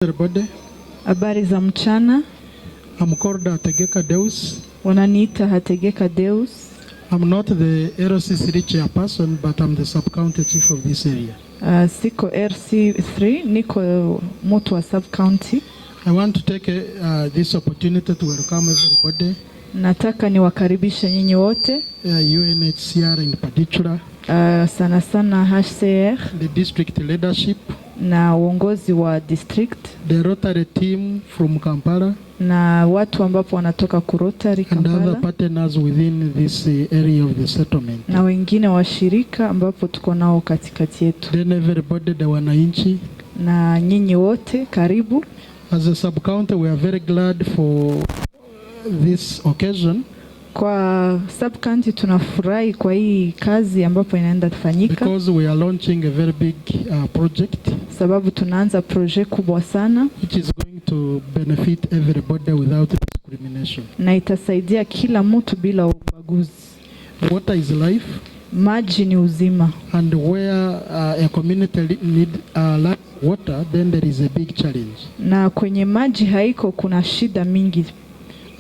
Everybody. Habari za mchana. I'm called Hategeka Deus. Wananiita Hategeka Deus. I'm not the RC3 chairperson, but I'm the sub-county chief of this area. Siko RC3, niko mtu wa sub-county. I want to take this opportunity to welcome everybody. Nataka niwakaribisha nyinyi wote. UNHCR in particular. Sana sana HCR. The district leadership. Na uongozi wa district. The Rotary team from Kampala. Na watu ambapo wanatoka ku Rotary Kampala. And other partners within this area of the settlement. Na wengine washirika ambapo tuko nao katikati yetu. Then everybody, the wananchi. Na nyinyi wote karibu. As a sub-county, we are very glad for this occasion. Kwa sub-county tunafurahi kwa hii kazi ambapo inaenda kufanyika. Because we are launching a very big project. Sababu tunaanza project kubwa sana. Which is going to benefit everybody without discrimination. Na itasaidia kila mtu bila ubaguzi. Water is life. Maji ni uzima. And where a community need water, then there is a big challenge. Na kwenye maji haiko kuna shida mingi.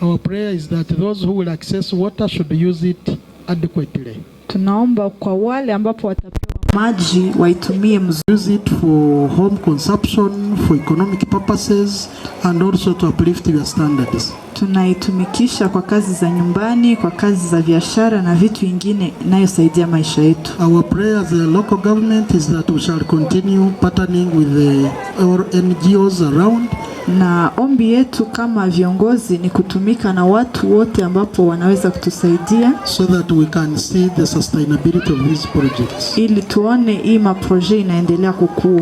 Our prayer is that those who will access water should use it adequately. Tunaomba kwa wale ambapo watapewa maji waitumie mzuri. Use it for home consumption, for economic purposes, and also to uplift your standards. Tunaitumikisha kwa kazi za nyumbani, kwa kazi za biashara na vitu vingine inayosaidia maisha yetu. Our prayer as a local government is that we shall continue partnering with our NGOs around. Na ombi yetu kama viongozi ni kutumika na watu wote ambapo wanaweza kutusaidia. So that we can see the sustainability of these projects. Ili tuone hii maproje inaendelea kukua.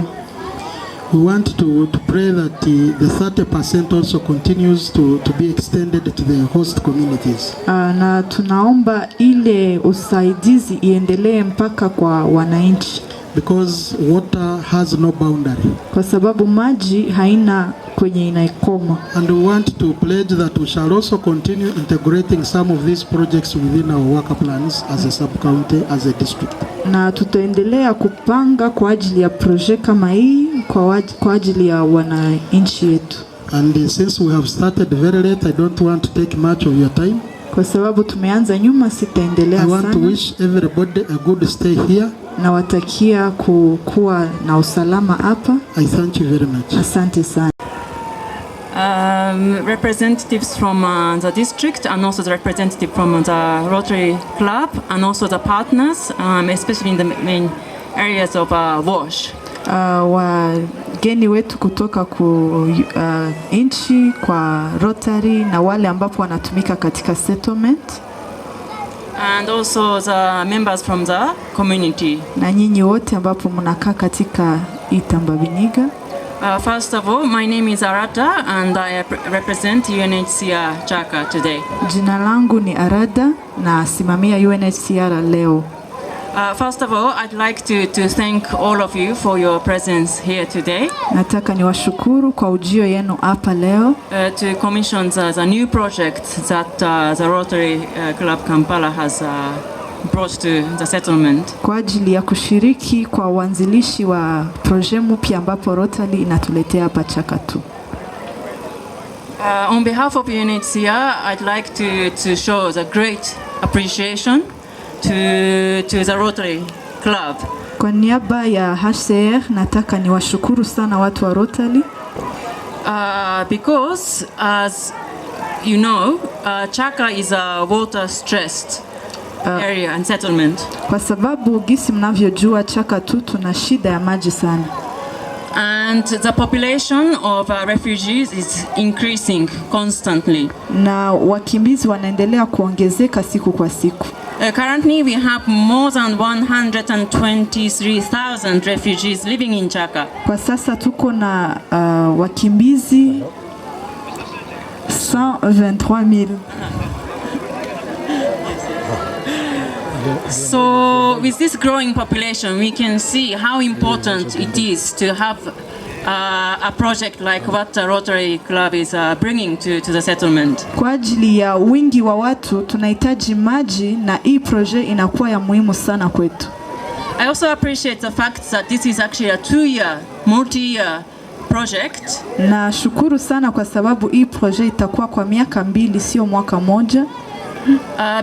We want to pray that the 30% also continues to be extended to the host communities. Na tunaomba ile usaidizi iendelee mpaka kwa wananchi. Because water has no boundary. Kwa sababu maji haina kwenye inaikoma. And we want to pledge that we shall also continue integrating some of these projects within our work plans as a sub-county, as a district. Na tutaendelea kupanga kwa ajili ya project kama hii kwa ajili ya wananchi yetu. And since we have started very late, I don't want to take much of your time. Kwa sababu tumeanza nyuma, sitaendelea sana. I want to wish everybody a good stay here. Na watakia kuwa na usalama hapa. I thank you very much. Asante sana. Representatives from the district and also the representative from the Rotary Club and also the partners, especially in the main areas of WASH. Wageni wetu kutoka nchi kwa Rotary na wale ambapo wanatumika katika settlement. And also the members from the community. Na nyinyi wote ambapo mnakaa katika Itambabiniga. First of all, my name is Arada and I represent UNHCR Chaka today. Jina langu ni Arada na simamia UNHCR leo. First of all, I'd like to thank all of you for your presence here today. Nataka niwashukuru kwa ujio yenu hapa leo. To commission the new project that the Rotary Club Kampala has brought to the settlement. Kwa ajili ya kushiriki kwa uanzilishi wa projet mpya ambapo Rotary inatuletea hapa Chaka tu. On behalf of UNHCR, I'd like to show the great appreciation to the Rotary Club. Kwa niaba ya HCR nataka niwashukuru sana watu wa Rotary. Because as you know, Chaka is a water stressed area and settlement. Kwa sababu gisi mnavyojua Chaka tu tuna shida ya maji sana. And the population of refugees is increasing constantly. Na wakimbizi wanaendelea kuongezeka siku kwa siku. Currently we have more than 123,000 refugees living in Chaka. Kwa sasa tuko na wakimbizi 123,000. So with this growing population, we can see how important it is to have a project like what the Rotary Club is bringing to the settlement. Kwa ajili ya wingi wa watu tunahitaji maji na hii project inakuwa ya muhimu sana kwetu. I also appreciate the fact that this is actually a 2-year, multi-year project. Nashukuru sana kwa sababu hii project itakuwa kwa miaka 2 sio mwaka moja.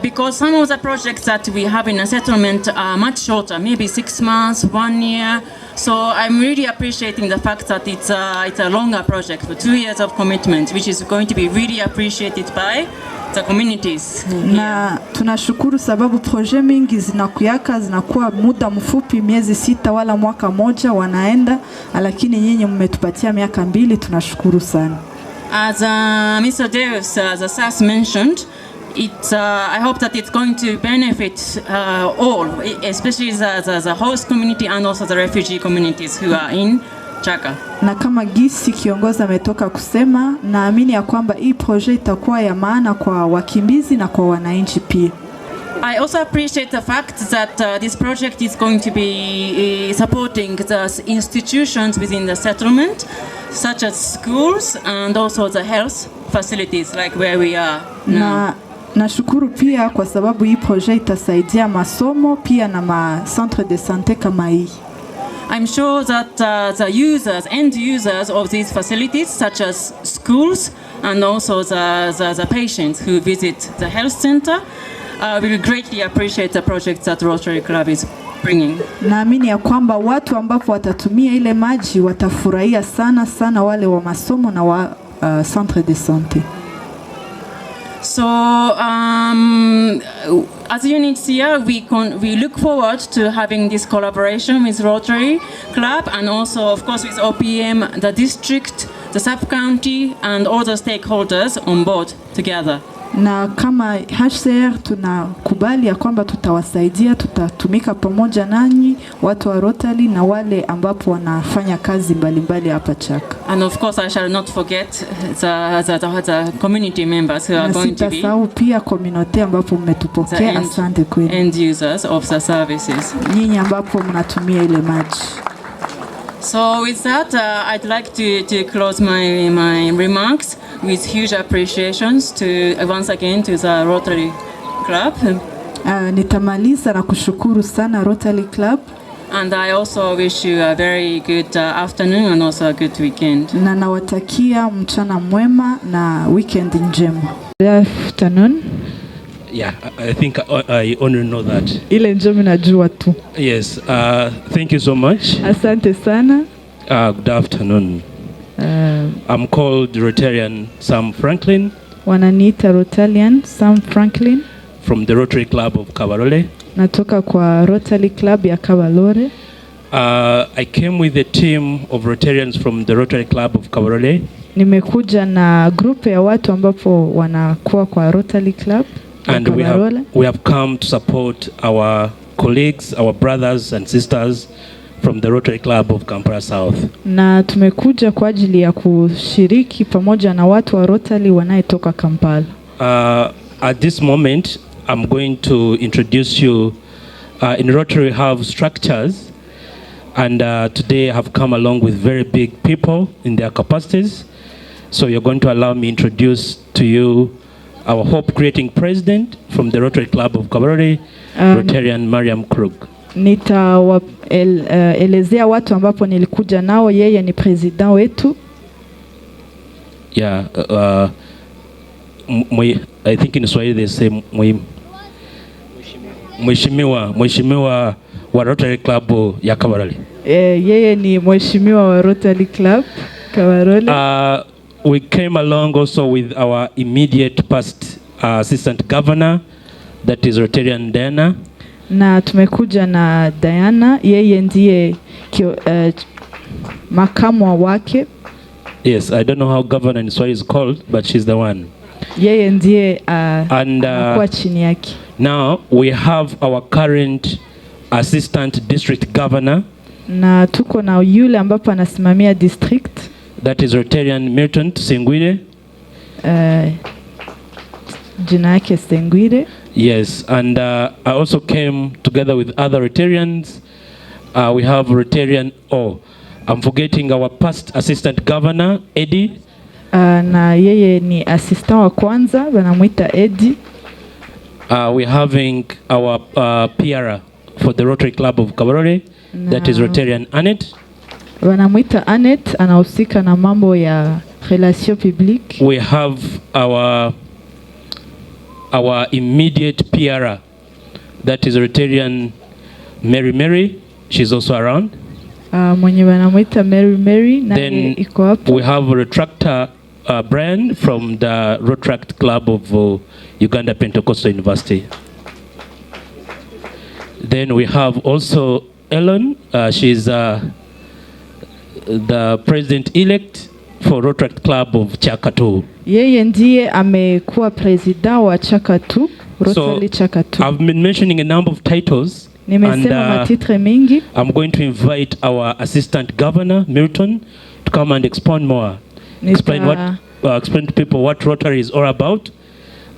Because some of the projects that we have in a settlement are much shorter, maybe 6 months, 1 year. So I'm really appreciating the fact that it's a longer project for 2 years of commitment, which is going to be really appreciated by the communities. Na tunashukuru sababu projet mingi zinakuwa muda mfupi, miezi 6 wala mwaka moja wanaenda, lakini nyinyi mmetupatia miaka 2, tunashukuru sana. As Mr. Deus, the SAS mentioned, I hope that it's going to benefit all, especially the host community and also the refugee communities who are in Chaka. Na kama gisi kiongozi ametoka kusema, naamini ya kwamba hii project itakuwa ya maana kwa wakimbizi na kwa wananchi pia. I also appreciate the fact that this project is going to be supporting the institutions within the settlement, such as schools and also the health facilities like where we are now. Nashukuru pia kwa sababu hii project itasaidia masomo pia na centre de santé kama hii. I'm sure that the end users of these facilities, such as schools and also the patients who visit the health center, will greatly appreciate the projects that Rotary Club is bringing. Naamini ya kwamba watu ambapo watatumia ile maji watafurahia sana sana, wale wa masomo na wa centre de santé. So, as units here, we look forward to having this collaboration with Rotary Club and also, of course, with OPM, the district, the sub-county, and all the stakeholders on board together. Na kama HCR tunakubali ya kwamba tutawasaidia, tutatumika pamoja nanyi watu wa Rotary na wale ambapo wanafanya kazi mbalimbali hapa Chaka. And of course I shall not forget the community members who are going to be pia community ambapo mmetupokea, asante kwenu. End users of the services. Nyinyi ambapo mnatumia ile maji. So with that, I'd like to close my remarks with huge appreciations to once again to the Rotary Club. Nitamaliza na kushukuru sana Rotary Club. And I also wish you a very good afternoon and also a good weekend. Na nawatakia mchana mwema na weekend njema. Good afternoon. Yeah, I think I only know that. Ile njema najua tu. Yes, thank you so much. Asante sana. Good afternoon. I'm called Rotarian Sam Franklin. Wananiita Rotarian Sam Franklin. From the Rotary Club of Kabarole. Natoka kwa Rotary Club ya Kabarole. I came with a team of Rotarians from the Rotary Club of Kabarole. Nimekuja na group ya watu ambapo wanakuwa kwa Rotary Club. And we have come to support our colleagues, our brothers and sisters from the Rotary Club of Kampala South. Na tumekuja kwa ajili ya kushiriki pamoja na watu wa Rotary wanaetoka Kampala. At this moment, I'm going to introduce you. In Rotary we have structures, and today I have come along with very big people in their capacities. So you're going to allow me introduce to you our hope-creating president from the Rotary Club of Kabarole, Rotarian Mariam Krug. Nitawaelezea watu ambapo nilikuja nao. Yeye ni president wetu. Yeah, I think in Swahili they say mheshimiwa wa Rotary Club ya Kabarole. Yeye ni mheshimiwa wa Rotary Club Kabarole. We came along also with our immediate past assistant governor, that is Rotarian Diana. Na tumekuja na Diana, yeye ndiye makamu wake. Yes, I don't know how governor in Swahili is called, but she's the one. Yeye ndiye anakuwa chini yake. Now we have our current assistant district governor. Na tuko na yule ambapo anasimamia district. That is Rotarian Milton Sengwire. Jina yake Sengwire. Yes, and I also came together with other Rotarians. We have Rotarian, I'm forgetting our past assistant governor, Eddie. Na yeye ni assistant wa kwanza, wanamuita Eddie. We're having our PR for the Rotary Club of Kabarole, that is Rotarian Annette. Wanamuita Anet, anahusika na mambo ya relation publique. We have our immediate PRA, that is Rotarian Mary. She's also around. Mwenye wanamuita Mary naye iko hapo. We have a retractor Brian from the Rotaract Club of Uganda Pentecostal University. Then we have also Ellen. She's the president-elect for Rotaract Club of Chakatu. Yeye ndiye amekuwa president wa Chakatu, Rotary Chakatu. I've been mentioning a number of titles. Nimesema matitre mingi. I'm going to invite our Assistant Governor, Milton, to come and expound more. Explain to people what Rotary is all about,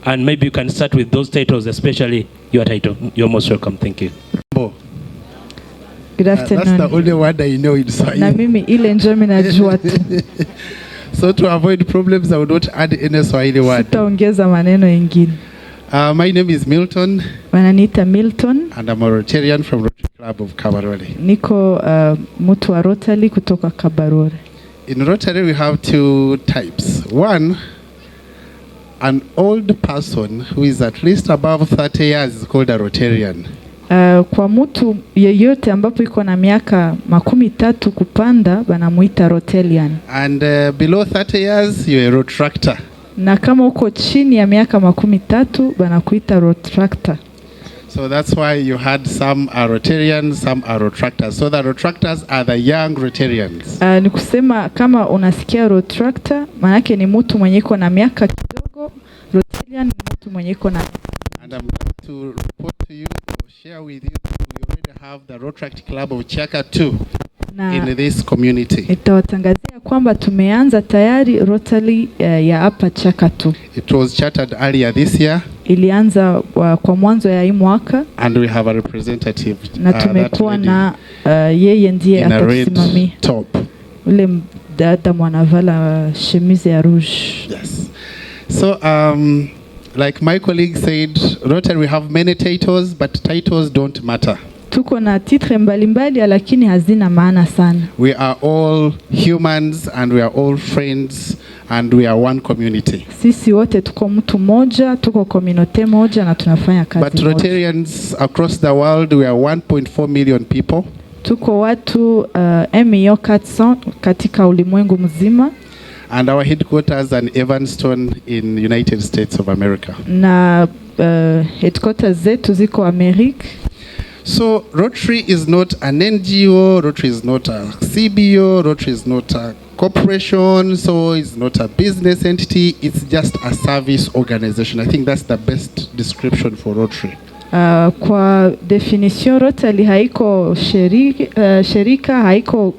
and maybe you can start with those titles, especially your title. You're most welcome. Thank you. Good afternoon. That's the only word I know in Swahili. Na mimi ile njome najua tu. So to avoid problems, I will not add any Swahili word. Sitaongeza maneno mengine. My name is Milton. Wananiita Milton. And I'm a Rotarian from Rotary Club of Kabarore. Niko mtu wa Rotary kutoka Kabarore. In Rotary we have two types. One, an old person who is at least above 30 years is called a Rotarian. Kwa mtu yeyote ambapo iko na miaka 30 kupanda banamuita Rotarian. And below 30 years you're a Rotractor. Na kama uko chini ya miaka 30 banakuita Rotractor. So that's why you had some are Rotarians, some are Rotractors. So the Rotractors are the young Rotarians. Ni kusema kama unasikia Rotractor, manake ni mtu mwenye iko na miaka kidogo. Rotarian ni mtu mwenye iko na. And I'm going to report to you or share with you that we already have the Rotaract Club of Chakatu in this community. Nitawatangazia kwamba tumeanza tayari Rotary ya hapa Chakatu. It was chartered earlier this year. Ilianza kwa mwanzo ya hii mwaka. And we have a representative. Na tumekuwa na yeye ndiye atasimamia. Top. Ule dada mwanavala chemise ya rouge. Yes. So like my colleague said, Rotary we have many titles, but titles don't matter. Tuko na titre mbalimbali lakini hazina maana sana. We are all humans and we are all friends and we are one community. Sisi wote tuko mtu moja, tuko community moja na tunafanya kazi moja. But Rotarians across the world we are 1.4 million people. Tuko watu 1,400,000 katika ulimwengu mzima. And our headquarters are in Evanston in United States of America. Na headquarters zetu ziko Amerika. So Rotary is not an NGO, Rotary is not a CBO, Rotary is not a corporation, so it's not a business entity, it's just a service organization. I think that's the best description for Rotary. Kwa definition Rotary haiko shirika, haiko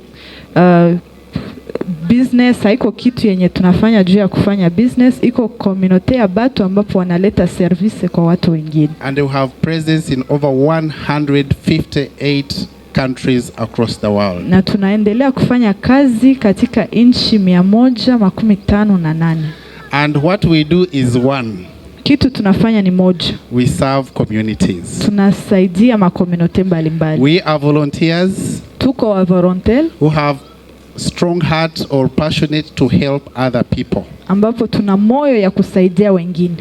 business, haiko kitu yenye tunafanya juu ya kufanya business, iko community ya batu ambapo wanaleta service kwa watu wengine. And we have presence in over 158 countries across the world. Na tunaendelea kufanya kazi katika nchi 158. And what we do is one. Kitu tunafanya ni moja. We serve communities. Tunasaidia makomunote mbalimbali. We are volunteers. Tuko wa volunteer who have strong heart or passionate to help other people. Ambapo tuna moyo ya kusaidia wengine.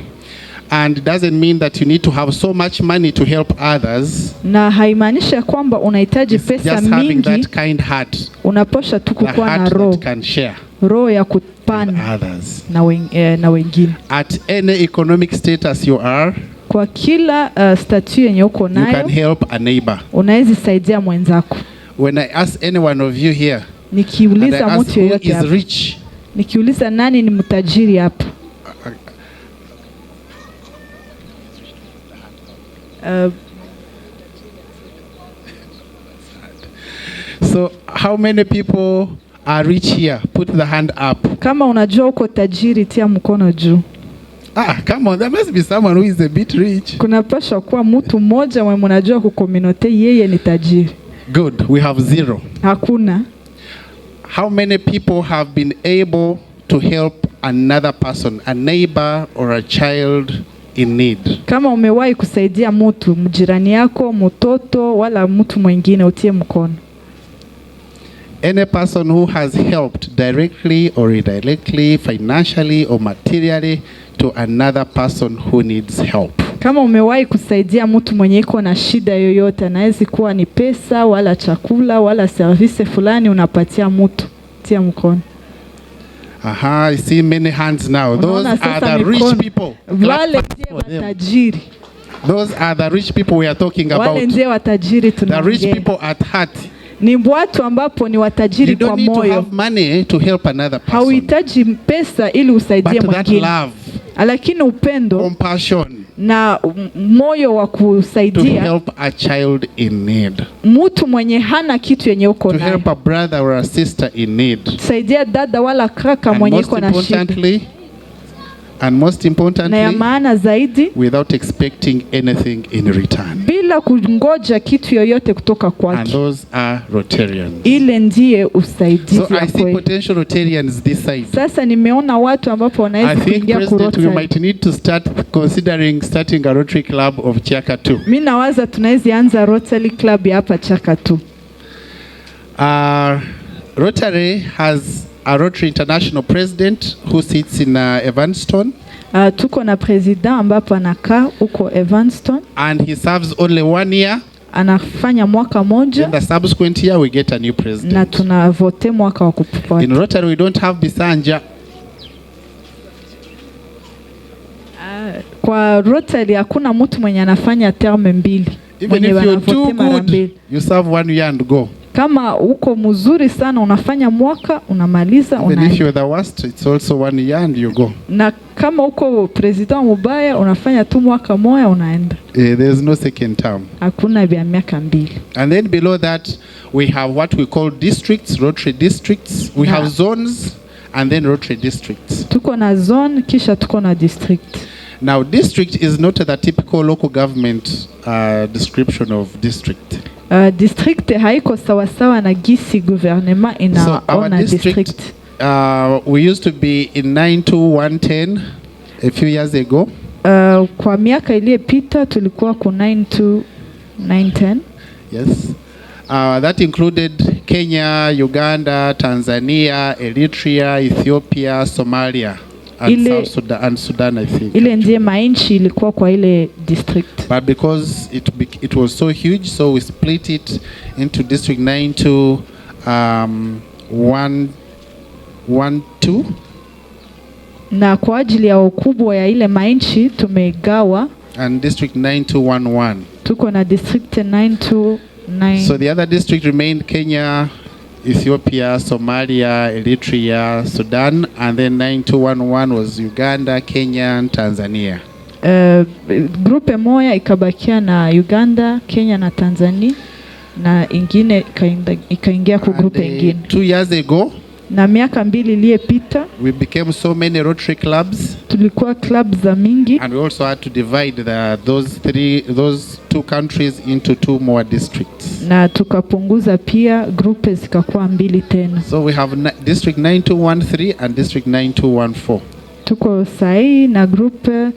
And it doesn't mean that you need to have so much money to help others. Na haimaanishi kwamba unahitaji pesa mingi. Having that kind heart. Unaposha tu kuwa na roho. Can share. Roho ya kupana others. Na wengine. At any economic status you are. Kwa kila statue yenye uko nayo. You can help a neighbor. Unaweza saidia mwenzako. When I ask any one of you here. Nikiuliza mtu yeyote hapa. Nikiuliza nani ni mtajiri hapa? So how many people are rich here? Put the hand up. Kama unajua uko tajiri tia mkono juu. Come on, there must be someone who is a bit rich. Kuna pasha kuwa mtu mmoja mwenye mnajua ku community yeye ni tajiri. Good, we have 0. Hakuna. How many people have been able to help another person, a neighbor or a child in need? Kama umewahi kusaidia mtu, mjirani yako, mtoto wala mtu mwingine utie mkono. any person who has helped directly or indirectly, financially or materially to another person who needs help. Kama umewahi kusaidia mtu mwenye iko na shida yoyote, anaweza kuwa ni pesa wala chakula wala service fulani, unapatia mtu, tia mkono. Aha, I see many hands now. Those are the rich people. Wale ndio watajiri. Those are the rich people we are talking about. Wale ndio watajiri tunaongea. The rich people at heart. Ni watu ambapo ni watajiri kwa moyo. You don't need to have money to help another person. Hauhitaji pesa ili usaidie mwingine. But that love, lakini upendo, compassion, na moyo wa kusaidia, to help a child in need, mtu mwenye hana kitu yenye uko nayo, to help a brother or a sister in need, saidia dada wala kaka mwenye uko na shida, and most importantly, na ya maana zaidi, without expecting anything in return, bila kungoja kitu yoyote kutoka kwake. And those are Rotarians. Ile ndiye usaidizi So I see potential Rotarians this side. Sasa nimeona watu ambapo wanaweza kuingia ku Rotary. We might need to start considering starting a Rotary Club of Chaka 2. Mimi nawaza tunaweza anza Rotary Club ya hapa Chaka 2. Rotary has a Rotary International President who sits in Evanston. Tuko na president ambapo anakaa huko Evanston. And he serves only 1 year. Anafanya mwaka moja. In the subsequent year we get a new president. Na tunavote mwaka wa kufuata. In Rotary we don't have Bisanja. Kwa Rotary hakuna mtu mwenye anafanya term mbili. Even if you're too good, you serve 1 year and go. Kama uko mzuri sana unafanya mwaka unamaliza unaenda. Even if you're the worst, it's also 1 year and you go. Na kama uko president mubaya unafanya tu mwaka moja unaenda. There's no second term. Hakuna vya miaka mbili. And then below that we have what we call districts, Rotary districts. We have zones and then Rotary districts. Tuko na zone kisha tuko na district. Now district is not the typical local government description of district. District haiko sawa sawa na gisi gouvernement inaona district. We used to be in 92110 a few years ago. Kwa miaka iliyopita tulikuwa ku 92910. Yes. That included Kenya, Uganda, Tanzania, Eritrea, Ethiopia, Somalia. And South Sudan, and Sudan, I think. Ile ndiye mainchi ilikuwa kwa ile district. But because it was so huge, so we split it into district 92112. Na kwa ajili ya ukubwa ya ile mainchi tumegawa. And district 9211. Tuko na district 929. So the other district remained Kenya, Ethiopia, Somalia, Eritrea, Sudan, and then 9211 was Uganda, Kenya, and Tanzania. Grupe moja ikabakia na Uganda, Kenya na Tanzania, na ingine ikaingia ku grupe ingine. 2 years ago, na miaka mbili iliyopita, we became so many Rotary clubs. Tulikuwa clubs za mingi. And we also had to divide those two countries into 2 more districts. Na tukapunguza pia grupe zikakuwa mbili tena. So we have district 9213 and district 9214. Tuko sahi na grupe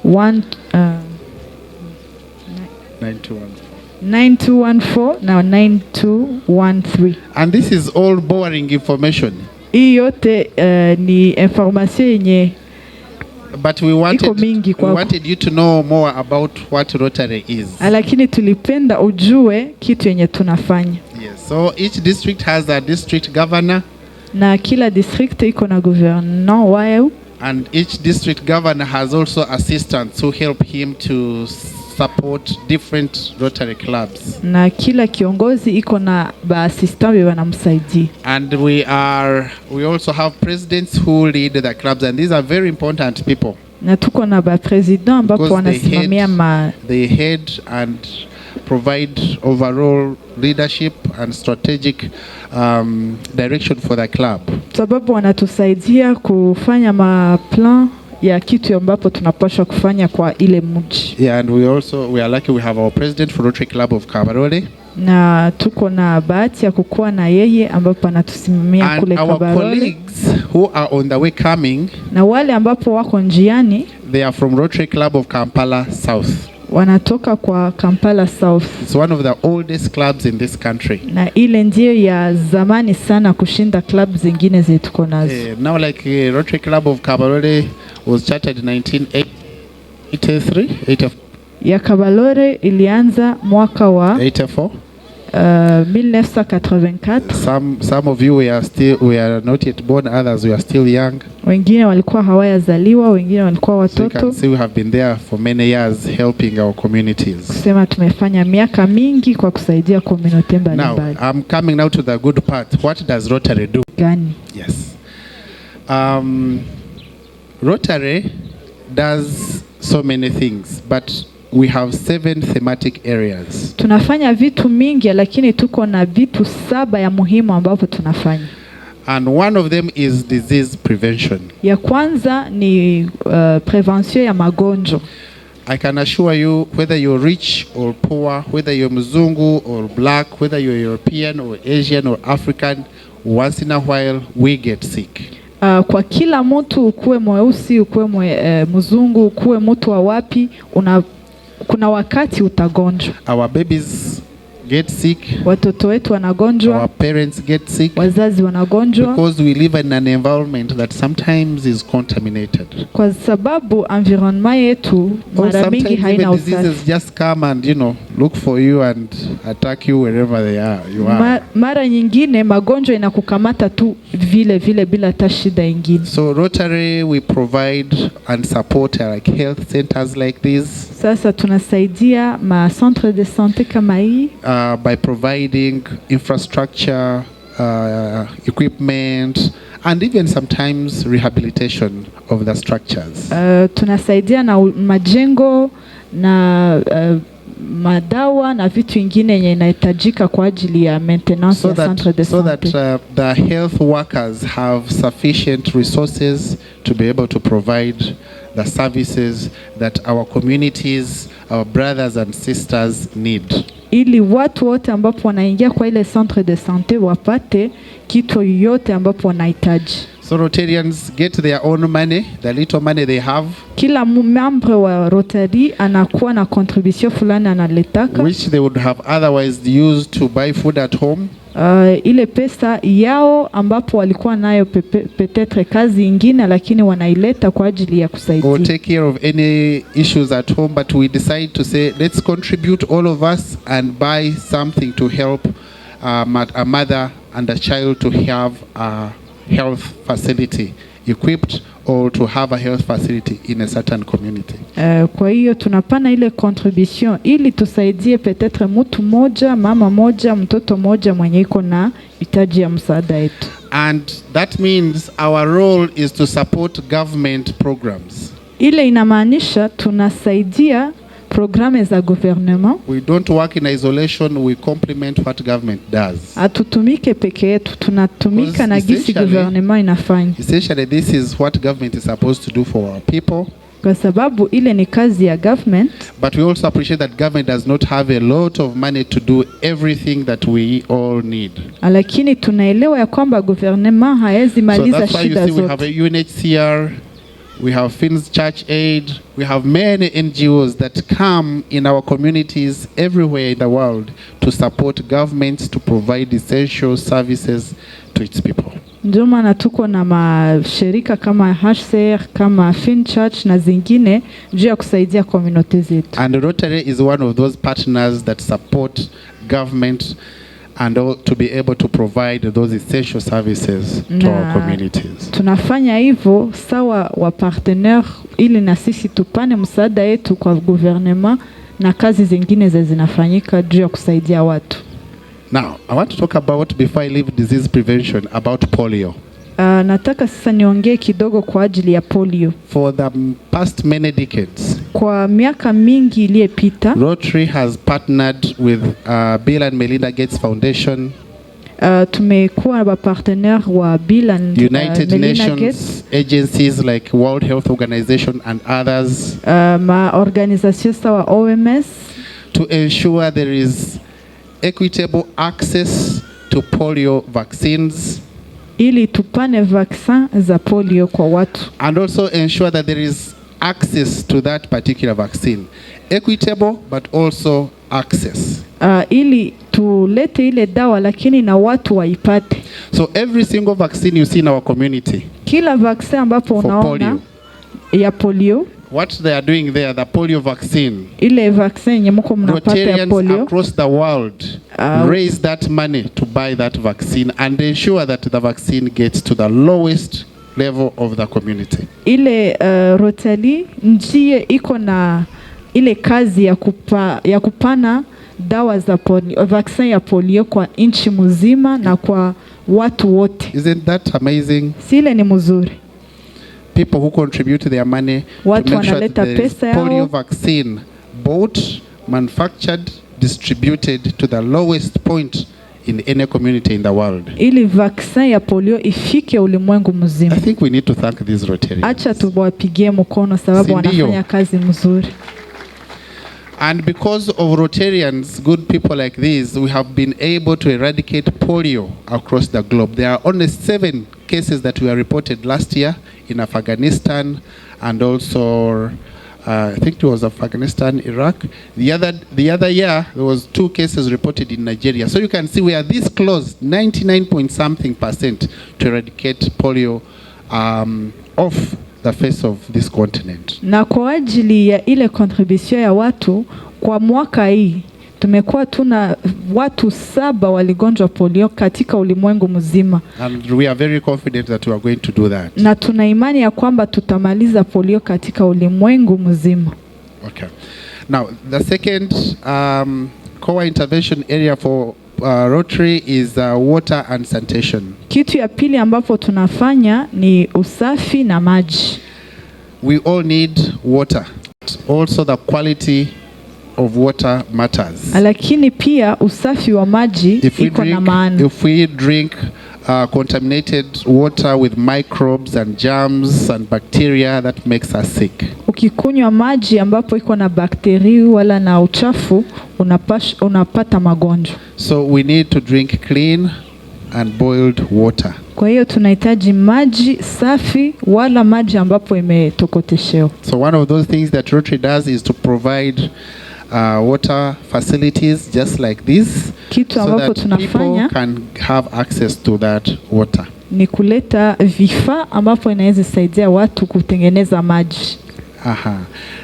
9214 na 9213. And this is all boring information. Hii yote ni information yenye, but we wanted you to know more about what Rotary is. Lakini tulipenda ujue kitu yenye tunafanya. Yes, so each district has a district governor. Na kila district iko na governor wao. And each district governor has also assistants who help him to support different Rotary clubs. Na kila kiongozi iko na assistant wanamsaidia. And we also have presidents who lead the clubs, and these are very important people. Na tuko na president ambapo wanasimamia they head and provide overall leadership and strategic direction for the club. Sababu wanatusaidia kufanya plan ya kitu ambapo tunapaswa kufanya kwa ile mji. Yeah, and we are lucky we have our president for Rotary Club of Kabarole. Na tuko na bahati ya kukuwa na yeye ambapo anatusimamia kule Kabarole. And our colleagues who are on the way coming, na wale ambapo wako njiani, they are from Rotary Club of Kampala South. Wanatoka kwa Kampala South. It's one of the oldest clubs in this country. Na ile ndio ya zamani sana kushinda club zingine zetu tuko nazo. Now like Rotary Club of Kabalole was chartered in 1983. Ya Kabalole ilianza mwaka wa 84. 1984. Some of you we are not yet born, others we are still young. Wengine walikuwa hawajazaliwa, wengine walikuwa watoto. So you can see we have been there for many years helping our communities. Kusema tumefanya miaka mingi kwa kusaidia community mbalimbali. Now I'm coming now to the good part. What does Rotary do? Gani? Yes. Rotary does so many things, but we have 7 thematic areas. Tunafanya vitu mingi lakini tuko na vitu 7 ya muhimu ambavyo tunafanya. And one of them is disease prevention. Ya kwanza ni prevention ya magonjwa. I can assure you, whether you're rich or poor, whether you're Mzungu or black, whether you're European or Asian or African, once in a while we get sick. Kwa kila mtu, ukuwe mweusi, ukuwe mzungu, ukuwe mtu wa wapi, kuna wakati utagonjwa. Our babies get sick. Watoto wetu wanagonjwa. Our parents get sick. Wazazi wanagonjwa. Because we live in an environment that sometimes is contaminated. Kwa sababu environment yetu mara mingi haina usafi. Diseases just come and look for you and attack you wherever you are. Mara nyingine magonjwa inakukamata tu vile bila hata shida nyingine. So Rotary, we provide and support like health centers like this. Sasa tunasaidia ma centre de santé kama hii. By providing infrastructure, equipment, and even sometimes rehabilitation of the structures. Tunasaidia na majengo na madawa na vitu vingine yenye inahitajika kwa ajili ya maintenance ya centre de santé. So that the health workers have sufficient resources to be able to provide the services that our communities, our brothers and sisters need. Ili watu wote ambapo wanaingia kwa ile centre de santé wapate kitu yote ambapo wanahitaji. So Rotarians get their own money, the little money they have. Kila membre wa Rotary anakuwa na contribution fulani analetaka, which they would have otherwise used to buy food at home. Ile pesa yao ambapo walikuwa nayo petetre kazi ingine, lakini wanaileta kwa ajili ya kusaidia. Or take care of any issues at home, but we decide to say let's contribute all of us and buy something to help a mother and a child to have a health facility equipped or to have a health facility in a certain community. Kwa hiyo tunapana ile contribution ili tusaidie petetre mtu moja, mama moja, mtoto moja mwenye iko na hitaji ya msaada yetu. And that means our role is to support government programs. Ile inamaanisha tunasaidia programme za gouvernement. We don't work in isolation, we complement what government does. Atutumike peke yetu, tunatumika na gisi gouvernement inafanya. Essentially this is what government is supposed to do for our people. Kwa sababu ile ni kazi ya government. But we also appreciate that government does not have a lot of money to do everything that we all need. Lakini tunaelewa ya kwamba gouvernement haezi maliza shida zote. We have a UNHCR, we have Finns Church Aid, we have many NGOs that come in our communities everywhere in the world to support governments to provide essential services to its people. Ndio maana tuko na mashirika kama HCR, kama Finns Church na zingine juu ya kusaidia community zetu. And Rotary is one of those partners that support government and to be able to provide those essential services to our communities. Tunafanya hivyo sawa wa partenaire ili na sisi tupane msaada yetu kwa gouvernement na kazi zingine zinafanyika juu ya kusaidia watu. Now, I want to talk about, before I leave disease prevention, about polio. Nataka sasa niongee kidogo kwa ajili ya polio. For the past many decades, kwa miaka mingi iliyopita, Rotary has partnered with Bill and Melinda Gates Foundation, tumekuwa na partenaire wa Bill and United Melinda Nations Gates, agencies like World Health Organization and others, ma organisation sawa OMS, to ensure there is equitable access to polio vaccines, ili tupane vaccin za polio kwa watu, and also ensure that there is access to that particular vaccine. Equitable, but also access. Ili tulete ile dawa lakini na watu waipate. So every single vaccine you see in our community, kila vaccine ambapo unaona ya polio, what they are doing there, the polio vaccine, ile vaccine yenye mko mnapata ya polio, across the world raise that money to buy that vaccine and ensure that the vaccine gets to the lowest level of the community. Ile Rotary njie iko na ile kazi ya kupana dawa za polio, vaccine ya polio kwa nchi mzima na kwa watu wote. Isn't that amazing? Sile ni mzuri. People who contribute their money watu to make sure that there is polio vaccine bought, manufactured, distributed to the lowest point in any community in the world. Ili vaccine ya polio ifike ulimwengu mzima. I think we need to thank these Rotarians. Acha tuwapigie mkono sababu wanafanya kazi mzuri. And because of Rotarians, good people like these, we have been able to eradicate polio across the globe. There are only 7 cases that were reported last year in Afghanistan and also I think it was Afghanistan, Iraq. The other year there was 2 cases reported in Nigeria. So you can see we are this close, 99.something% to eradicate polio off the face of this continent. Na kwa ajili ya ile contribution ya watu kwa mwaka hii tumekuwa tuna watu 7 waligonjwa polio katika ulimwengu mzima. And we are very confident that we are going to do that. Na tuna imani ya kwamba tutamaliza polio katika ulimwengu mzima. Okay. Now the second core intervention area for Rotary is water and sanitation. Kitu ya pili ambapo tunafanya ni usafi na maji. We all need water. Also the quality of water matters. Lakini pia usafi wa maji iko na maana. If we drink contaminated water with microbes and germs and bacteria, that makes us sick. Ukikunywa maji ambapo iko na bakteri wala na uchafu unapata magonjwa. So we need to drink clean and boiled water. Kwa hiyo tunahitaji maji safi wala maji ambapo imetokoteshewa. So one of those things that Rotary does is to provide water facilities just like this, kitu ambapo so that people can have access to that water. Ni kuleta vifaa ambapo inaweza saidia watu kutengeneza maji.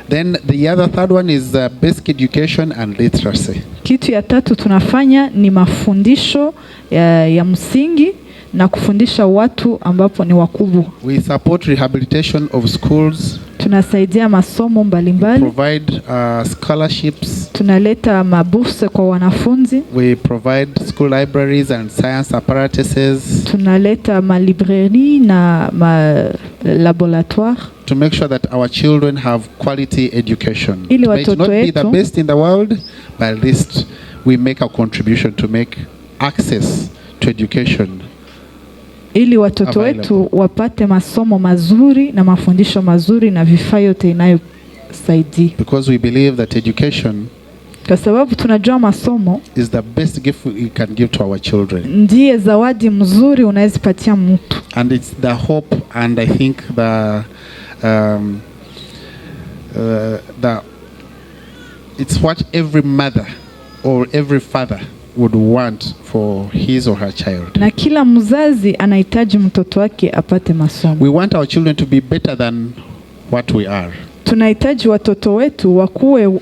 Then the other third one is basic education and literacy. Kitu ya tatu tunafanya ni mafundisho ya msingi na kufundisha watu ambapo ni wakubwa. We support rehabilitation of schools. Tunasaidia masomo mbalimbali. We provide scholarships. Tunaleta maburse kwa wanafunzi. We provide school libraries and science apparatuses. Tunaleta malibreri na laboratoire. To make sure that our children have quality education. Ili it may not be the wetu, best in the world, but at least we make a contribution to make access to education. Ili watoto wetu wapate masomo mazuri na mafundisho mazuri na vifaa yote inayosaidia. Because we believe that education, kwa sababu tunajua masomo is the best gift we can give to our children. Ndiye zawadi mzuri unaweza patia mtu. And it's the hope and I think it's what every mother or every father would want for his or her child. Na kila mzazi anahitaji mtoto wake apate masomo. We want our children to be better than what we are. Tunahitaji watoto wetu wakuwe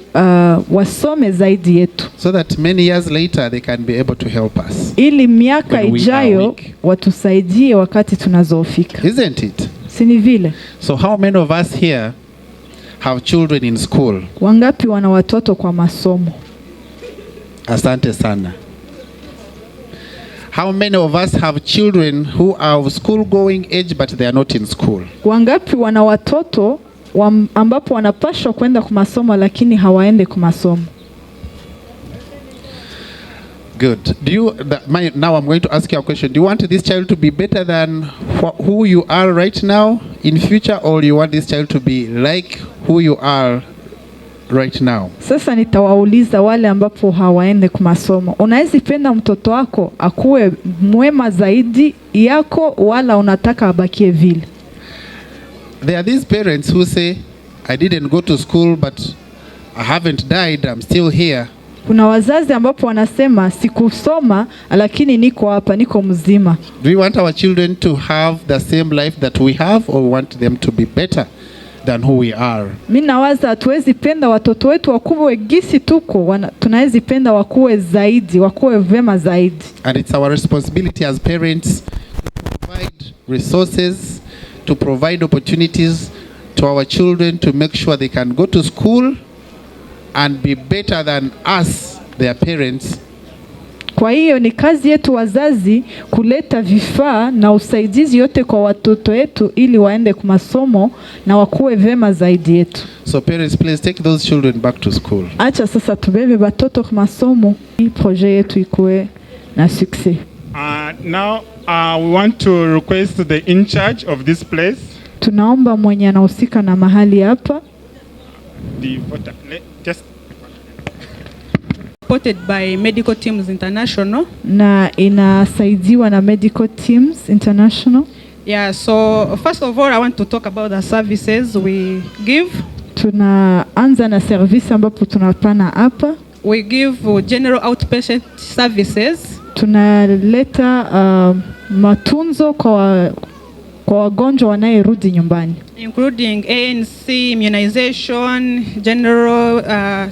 wasome zaidi yetu. So that many years later they can be able to help us. Ili miaka ijayo watusaidie wakati tunazofika. Isn't it? Si ni vile? So how many of us here have children in school? Wangapi wana watoto kwa masomo? Asante sana. How many of us have children who are of school going age but they are not in school? Wangapi wana watoto ambapo wanapaswa kwenda kwa masomo lakini hawaende kwa masomo? Good. Now I'm going to ask you a question. Do you want this child to be better than who you are right now in future, or you want this child to be like who you are right now? Sasa nitawauliza wale ambapo hawaende kwa masomo. Unaweza penda mtoto wako akuwe mwema zaidi yako wala unataka abakie vile? There are these parents who say, I didn't go to school but I haven't died, I'm still here. Kuna wazazi ambapo wanasema sikusoma lakini niko hapa, niko mzima. Do we want our children to have the same life that we have, or want them to be better than who we are? Mimi nawaza hatuwezi penda watoto wetu wakuwe gisi tuko, tunawezi penda wakuwe zaidi, wakuwe vema zaidi. And it's our responsibility as parents to provide resources, to provide opportunities to our children to make sure they can go to school and be better than us, their parents. Kwa hiyo ni kazi yetu wazazi kuleta vifaa na usaidizi yote kwa watoto wetu ili waende kwa masomo na wakuwe vema zaidi yetu. So parents, please take those children back to school. Acha sasa tubebe batoto kwa masomo, hii projet yetu ikuwe na success. Now we want to request the in charge of this place. Tunaomba mwenye anahusika na mahali hapa. Supported by Medical Teams International. Na inasaidiwa na Medical Teams International. Yeah, so first of all I want to talk about the services we give. Tunaanza na service ambapo tunapana hapa. We give general outpatient services. Tunaleta matunzo kwa wagonjwa wanayerudi nyumbani, including ANC, immunization, general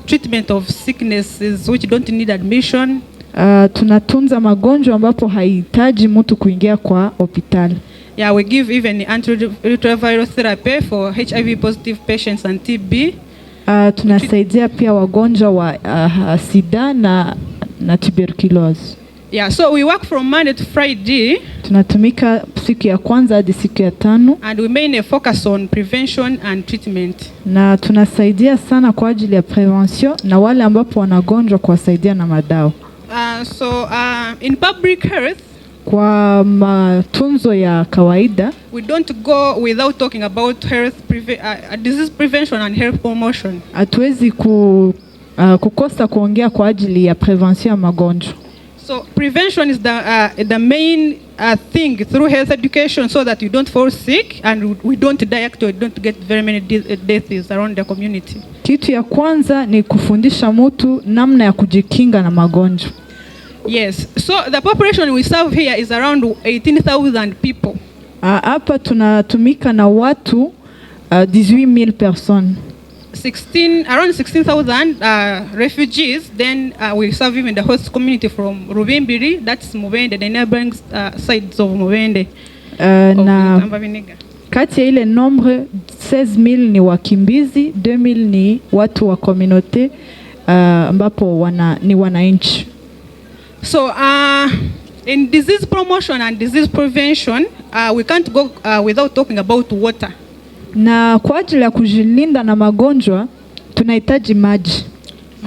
treatment of sicknesses which don't need admission. Tunatunza magonjwa ambapo haihitaji mtu kuingia kwa hospitali. Yeah, we give even antiretroviral therapy for HIV positive patients and TB. Tunasaidia pia wagonjwa wa sida na tuberculosis. Yeah, so we work from Monday to Friday. Tunatumika siku ya kwanza hadi siku ya tano. And we mainly focus on prevention and treatment. Na tunasaidia sana kwa ajili ya prevention na wale ambapo wanagonjwa kuwasaidia na madawa. In public health, kwa matunzo ya kawaida, we don't go without talking about disease prevention and health promotion. Hatuwezi kukosa kuongea kwa ajili ya prevention ya magonjwa. So prevention is the main thing through health education, so that you don't fall sick and we don't die, actually don't get very many deaths around the community. Kitu ya kwanza ni kufundisha mtu namna ya kujikinga na magonjwa. Yes, so the population we serve here is around 18,000 people. Hapa tunatumika na watu 18,000 personnes. Around 16,000 refugees. Then we serve even the host community from Rubimbiri, that's Mubende, the neighboring sides of Mubende. Na kati ya ile nombre 16,000 ni wakimbizi, 2,000 ni watu wa community ambapo ni wananchi. So in disease promotion and disease prevention, we can't go without talking about water. Na kwa ajili ya kujilinda na magonjwa tunahitaji maji.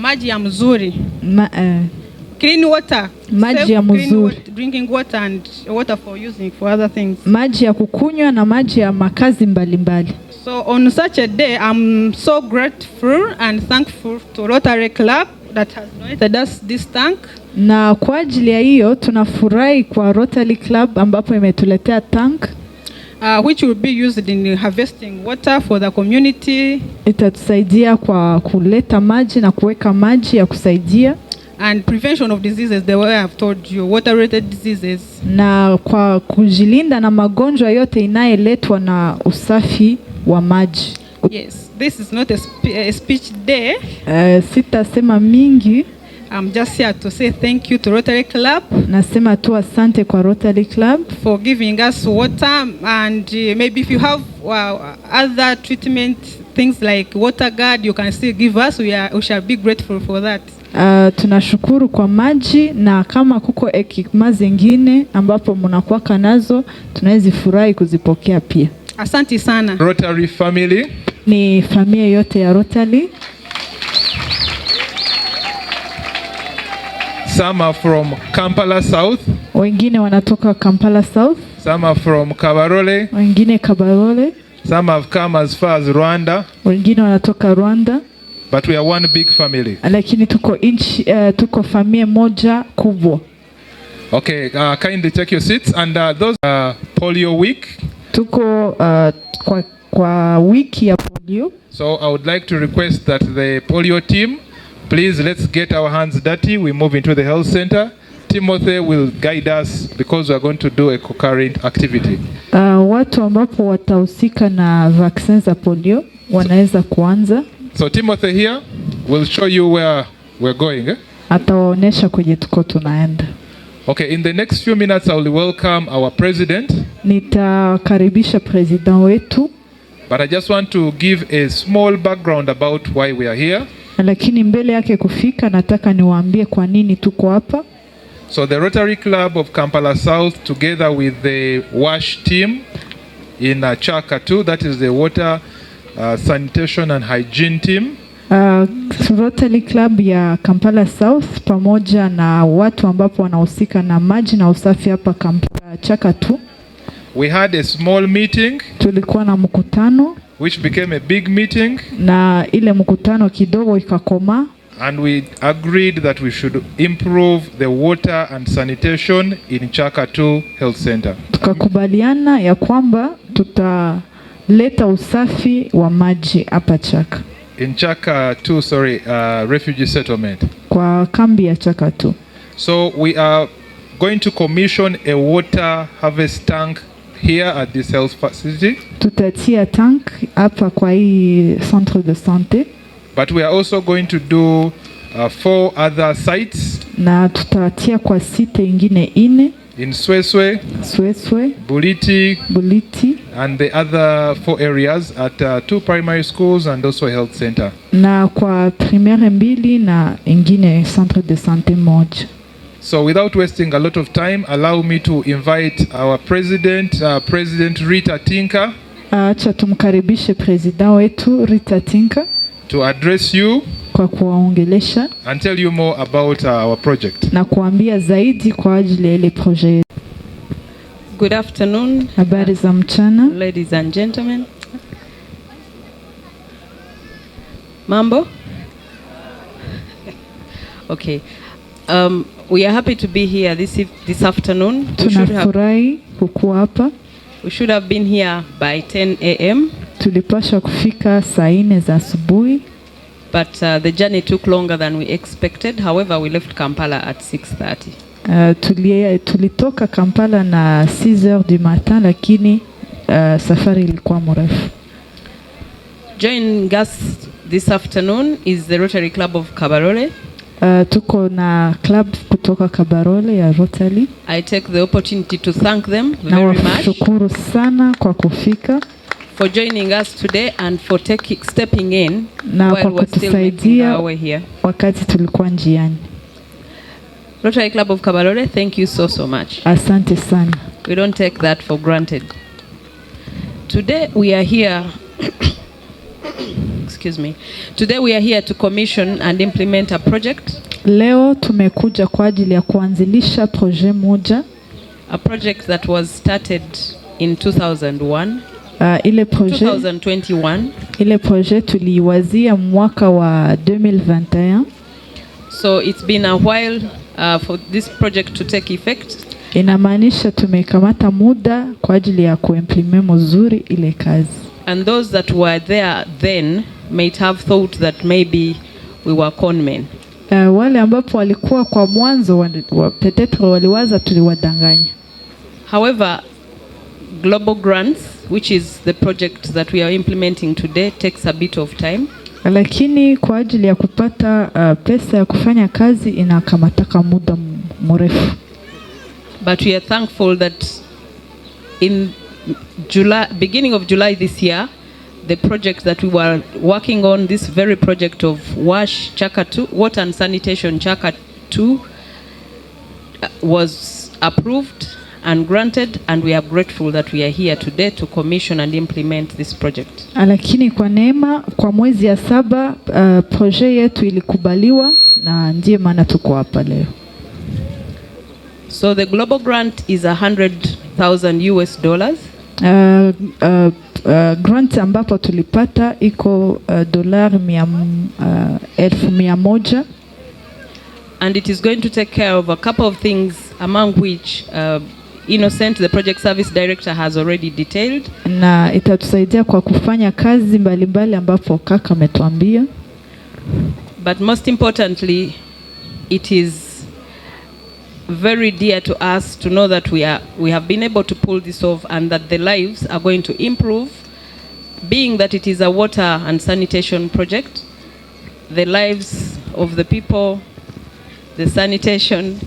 Maji ya mzuri. Clean water. Maji ya mzuri. Drinking water and water for using for other things. Maji ya kukunywa na maji ya makazi mbalimbali. So on such a day, I'm so grateful and thankful to Rotary Club that has donated us this tank. Na kwa ajili ya hiyo tunafurahi kwa Rotary Club ambapo imetuletea tank. Which will be used in harvesting water for the community. Itatusaidia kwa kuleta maji na kuweka maji ya kusaidia. And prevention of diseases, the way I've told you, water-related diseases. Na kwa kujilinda na magonjwa yote inayeletwa na usafi wa maji. Yes, this is not a speech day. Sitasema mingi. I'm just here to say thank you to Rotary Club. Nasema tu asante kwa Rotary Club for giving us water, and maybe if you have other treatment things like water guard, you can still give us. We shall be grateful for that. Tunashukuru kwa maji, na kama kuko ekipma zingine ambapo mnakuwa nazo tunaweza furahi kuzipokea pia. Asante sana. Rotary family. Ni familia yote ya Rotary. Some are from Kampala South. Wengine wanatoka Kampala South. Some are from Kabarole. Wengine Kabarole. Some have come as far as Rwanda. Wengine wanatoka Rwanda. But we are one big family. Lakini tuko familia moja kubwa. Okay, kindly take your seats. And those polio week. Tuko kwa wiki ya polio. So I would like to request that the polio team, please let's get our hands dirty. We move into the health center. Timothy will guide us because we are going to do a concurrent activity. Watu ambapo watahusika na vaccine za polio wanaweza kuanza. So Timothy here will show you where we're going. Atawaonesha kwenye tuko tunaenda. Okay, in the next few minutes I will welcome our president. Nitakaribisha president wetu. But I just want to give a small background about why we are here. Lakini mbele yake kufika nataka niwaambie kwa nini tuko hapa. So the Rotary Club of Kampala South together with the WASH team in Chaka 2, that is the water sanitation and hygiene team. Rotary Club ya Kampala South pamoja na watu ambapo wanahusika na maji na usafi hapa Kampala Chaka 2. We had a small meeting. Tulikuwa na mkutano. Which became a big meeting. Na ile mkutano kidogo ikakoma. And we agreed that we should improve the water and sanitation in Chaka 2 Health Center. Tukakubaliana ya kwamba tutaleta usafi wa maji hapa Chaka. In Chaka 2, refugee settlement. Kwa kambi ya Chaka 2. So we are going to commission a water harvest tank here at this health facility. Tutatia tank hapa kwa hii centre de santé. But we are also going to do 4 other sites. Na tutatia kwa site ingine 4. In Sweswe, Buliti, and the other 4 areas at 2 primary schools and also a health center. Na kwa primaire 2 na ingine centre de santé moja. So without wasting a lot of time, allow me to invite our president, President Rita Tinka. Acha tumkaribishe president wetu Rita Tinka. To address you. Kwa kuwaongelesha. And tell you more about our project. Na kuambia zaidi kwa ajili ya ile project. Good afternoon. Habari za mchana. Ladies and gentlemen. Mambo? Okay. We are happy to be here this afternoon. Tunafurahi kuwa hapa. We should have been here by 10 a.m. Tulipaswa kufika saa 4 za asubuhi. But the journey took longer than we expected. However, we left Kampala at 6:30. Tulitoka Kampala na 6h du matin, lakini safari ilikuwa mrefu. Joining us this afternoon is the Rotary Club of Kabarole. Tuko na club kutoka Kabarole ya Rotary. I take the opportunity to thank them very much. Nawashukuru sana kwa kufika. For joining us today and for stepping in na while we're still making our way here. Wakati tulikuwa njiani. Rotary Club of Kabarole, thank you so much. Asante sana. We don't take that for granted. Today we are here excuse me. Today we are here to commission and implement a project. Leo tumekuja kwa ajili ya kuanzilisha projet moja. A project that was started in 2001. Ile projet 2021. Ile projet tuliwazia mwaka wa 2021. So it's been a while for this project to take effect. Inamaanisha tumekamata muda kwa ajili ya kuimplement mzuri ile kazi. And those that were there then might have thought that maybe we were conmen. Wale ambapo walikuwa kwa mwanzo peut-être waliwaza tuliwadanganya. However, global grants, which is the project that we are implementing today, takes a bit of time. Lakini kwa ajili ya kupata pesa ya kufanya kazi inakamataka muda mrefu. But we are thankful that in beginning of July this year, the project that we were working on, this very project of WASH Chaka 2, Water and Sanitation Chaka 2, was approved and granted, and we are grateful that we are here today to commission and implement this project. Lakini kwa neema kwa mwezi ya 7 projet yetu ilikubaliwa na ndiye maana tuko hapa leo. So the global grant is $100,000. Grant ambapo tulipata iko $100,000. And it is going to take care of a couple of things, among which Innocent, the project service director, has already detailed. Na itatusaidia kwa kufanya kazi mbalimbali ambapo kaka ametuambia. But most importantly, it is very dear to us to know that we have been able to pull this off and that the lives are going to improve, being that it is a water and sanitation project. The lives of the people, the sanitation,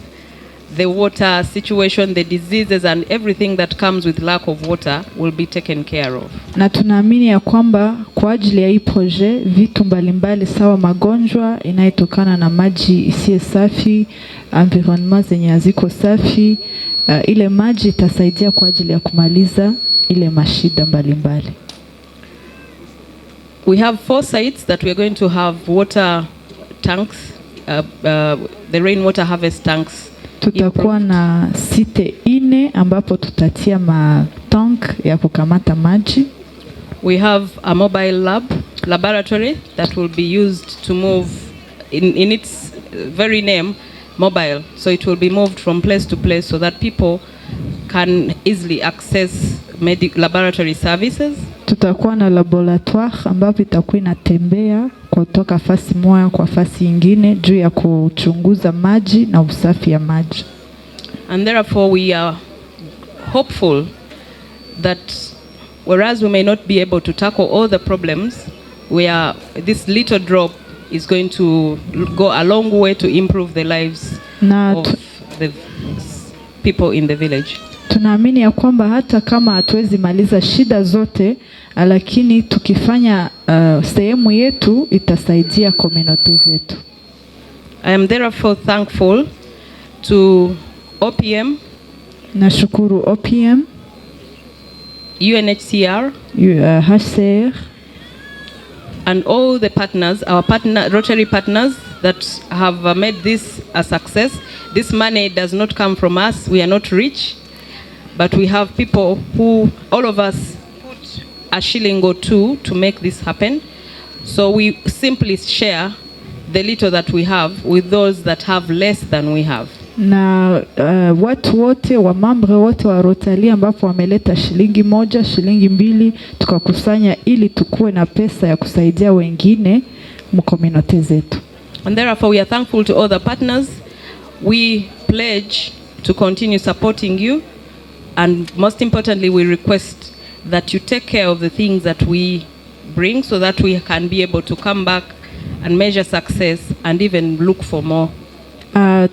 the water situation, the diseases and everything that comes with lack of water will be taken care of. Na tunaamini ya kwamba kwa ajili ya hii projet vitu mbalimbali sawa magonjwa inayotokana na maji isiyo safi, environment zenye haziko safi, ile maji itasaidia kwa ajili ya kumaliza ile mashida mbalimbali. We have 4 sites that we are going to have water tanks, the rainwater harvest tanks. Tutakuwa na site 4 ambapo tutatia matank ya kukamata maji. We have a mobile laboratory that will be used to move in its very name, mobile. So it will be moved from place to place so that people can easily access laboratory services. Tutakuwa na laboratoire ambapo itakuwa inatembea kutoka fasi moja kwa fasi nyingine juu ya kuchunguza maji na usafi ya maji. And therefore we are hopeful that whereas we may not be able to tackle all the problems, this little drop is going to go a long way to improve the lives of the people in the village. Tunaamini ya kwamba hata kama hatuwezi maliza shida zote, lakini tukifanya sehemu yetu itasaidia community zetu. I am therefore thankful to OPM. Nashukuru OPM, UNHCR, HCR, and all the partners, our Rotary partners that have made this a success. This money does not come from us. We are not rich. But we have people who, all of us, put a shilling or two to make this happen. So we simply share the little that we have with those that have less than we have. Na watu wote wa mambre wote wa Rotary ambapo wameleta shilingi 1, shilingi 2 tukakusanya ili tukue na pesa ya kusaidia wengine mkomunote zetu. And therefore we are thankful to all the partners. We pledge to continue supporting you. And most importantly, we request that you take care of the things that we bring so that we can be able to come back and measure success and even look for more.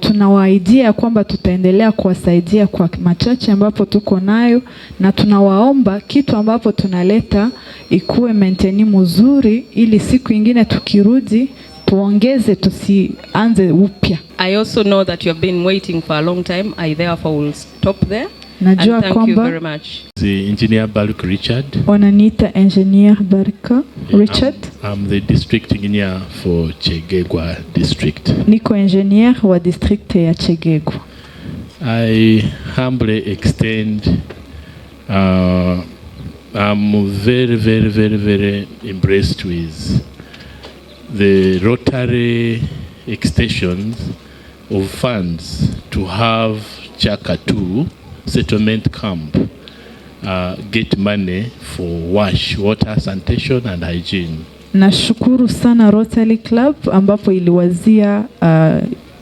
Tunawaidia kwamba tutaendelea kuwasaidia kwa machache ambapo tuko nayo, na tunawaomba kitu ambapo tunaleta ikuwe maintain mzuri ili siku nyingine tukirudi tuongeze, tusianze upya. I also know that you have been waiting for a long time. I therefore will stop there. Najua and thank you very much. The engineer Baruk Richard. Wananiita engineer Baruk Richard. I'm the district engineer for Chegegwa district. Niko engineer wa district ya Chegegwa. I humbly extend I'm very impressed with the Rotary extensions of funds to have Chaka 2 settlement camp get money for water, sanitation and hygiene. Nashukuru sana Rotary Club ambapo iliwazia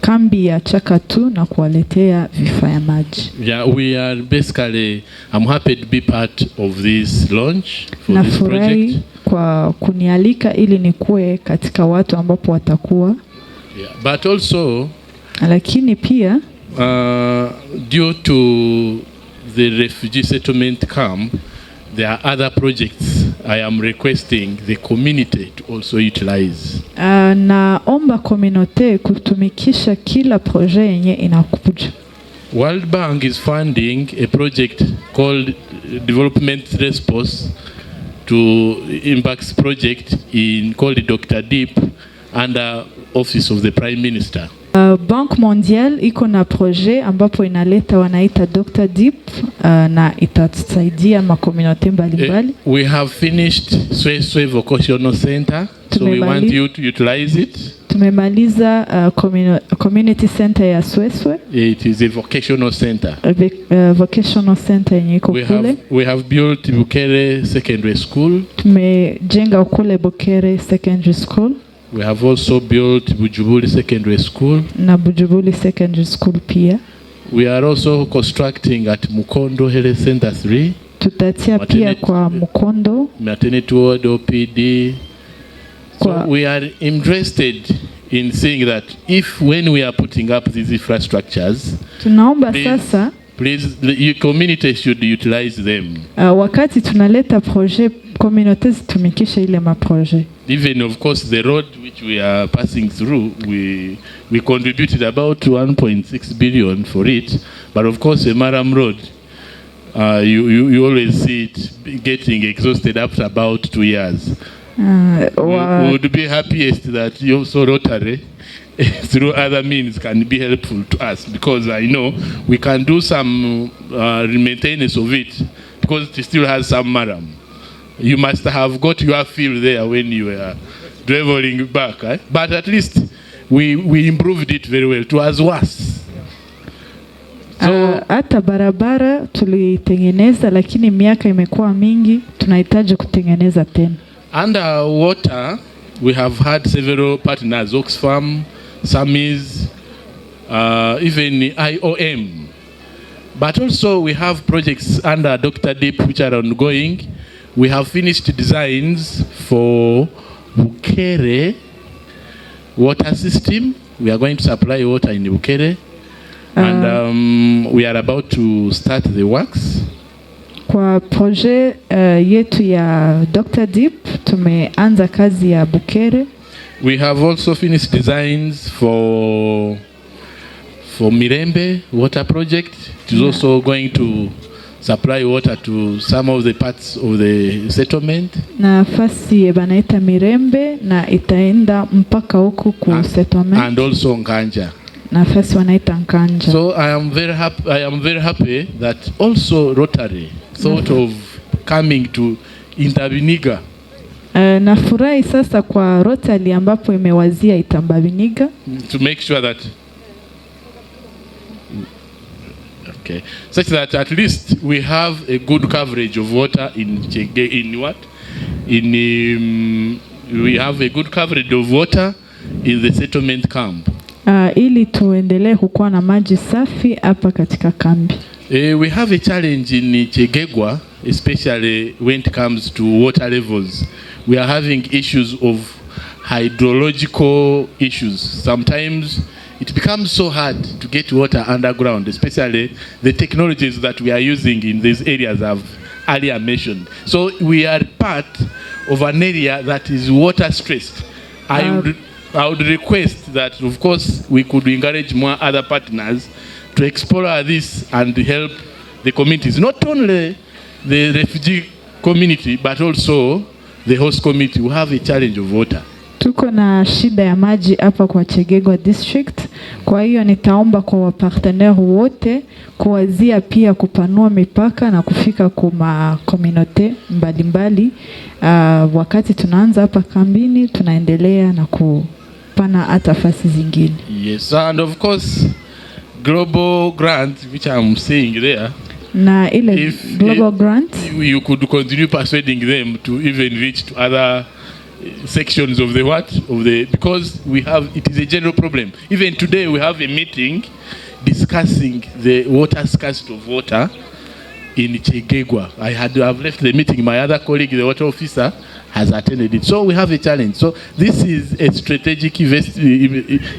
kambi ya Chaka 2 na kuwaletea vifaa ya maji. Yeah, we are basically, I'm happy to be part of this launch for this project. Kwa kunialika ili nikuwe katika watu ambapo watakuwa. Yeah, but also lakini pia due to the refugee settlement camp, there are other projects I am requesting the community to also utilize. Naomba community kutumikisha kila projet yenye inakuja. World Bank is funding a project called Development Response to Impacts Project called Dr. Deep under Office of the Prime Minister. Bank Mondial iko na projet ambapo inaleta wanaita Dr. Deep na itasaidia makomunote mbalimbali. We have finished Sweswe Vocational Center, so we want you to utilize it. Tumemaliza community center ya Sweswe. It is a vocational center. Vocational center yenye iko kule. We have built Bukere Secondary School. Tumejenga kule Bukere Secondary School. We have also built Bujubuli Secondary School. Na Bujubuli Secondary School pia. We are also constructing at Mukondo Health Center 3. Tutatia pia kwa Mukondo. Maternity ward, OPD. So we are interested in seeing that when we are putting up these infrastructures, tunaomba sasa please your community should utilize them. Wakati tunaleta projet, community zitumikishe ile maprojet. Even of course the road which we are passing through, we contributed about 1.6 billion for it, but of course the Maram Road, you always see it getting exhausted after about 2 years. We would be happiest that you also Rotary through other means can be helpful to us, because I know we can do some maintenance of it, because it still has some maram. You must have got your feel there when you were traveling back, but at least we improved it very well. It was worse. Hata barabara tulitengeneza, lakini miaka imekuwa mingi, tunahitaji kutengeneza tena. Under water, we have had several partners, Oxfam, SAMIS, even IOM. But also we have projects under Dr. Deep which are ongoing. We have finished designs for Bukere water system. We are going to supply water in Bukere. And we are about to start the works. Kwa projet yetu ya Dr. Deep tumeanza kazi ya Bukere. We have also finished designs for Mirembe water project. It is also going to supply water to some of the parts of the settlement. Na fasi banaita Mirembe na itaenda mpaka huku ku settlement. And also Nkanja. Nafasi wanaita Nkanja. So I am very happy that also Rotary thought of coming to Intabiniga. Nafurahi sasa kwa Rotary ambapo imewazia Itambabiniga. To make sure that such that at least we have a good coverage of water we have a good coverage of water in the settlement camp. Ili tuendelee kukuwa na maji safi hapa katika kambi. We have a challenge in Chegegwa, especially when it comes to water levels. We are having issues of hydrological issues. Sometimes it becomes so hard to get water underground, especially the technologies that we are using in these areas I've earlier mentioned. So we are part of an area that is water stressed. I would request that, of course, we could encourage more other partners to explore this and help the communities, not only the refugee community, but also the host community who have a challenge of water. Tuko na shida ya maji hapa kwa Chegegwa district. Kwa hiyo nitaomba kwa wapartenere wote kuwazia pia kupanua mipaka na kufika kwa community mbalimbali. Wakati tunaanza hapa kambini, tunaendelea na kupana hata fasi zingine. Yes, and of course global grant which I'm seeing there. Na ile global grant, you could continue persuading them to even reach to other sections of because it is a general problem. Even today we have a meeting discussing the water scarcity of water in Chegegwa. I've left the meeting. My other colleague, the water officer, has attended it. So we have a challenge. So this is a strategic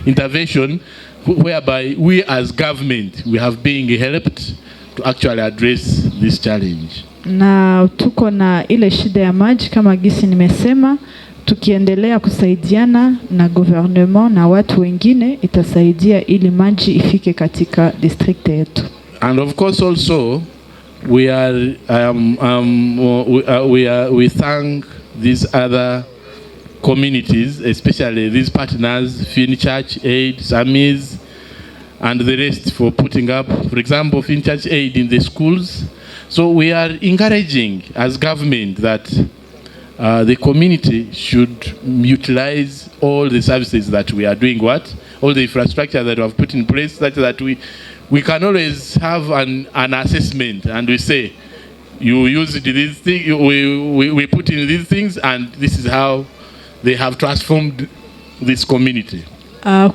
intervention whereby we as government, we have been helped to actually address this challenge. Na tuko na ile shida ya maji kama gisi nimesema, tukiendelea kusaidiana na gouvernement na watu wengine itasaidia ili maji ifike katika district yetu. And of course also we thank these other communities, especially these partners, Fin Church Aid, SAMIS, and the rest for putting up, for example, Fin Church Aid in the schools. So we are encouraging as government that the community should utilize all the services that we are doing, all the infrastructure that we have put in place, such that we can always have an assessment, and we say, you use this thing, we put in these things, and this is how they have transformed this community.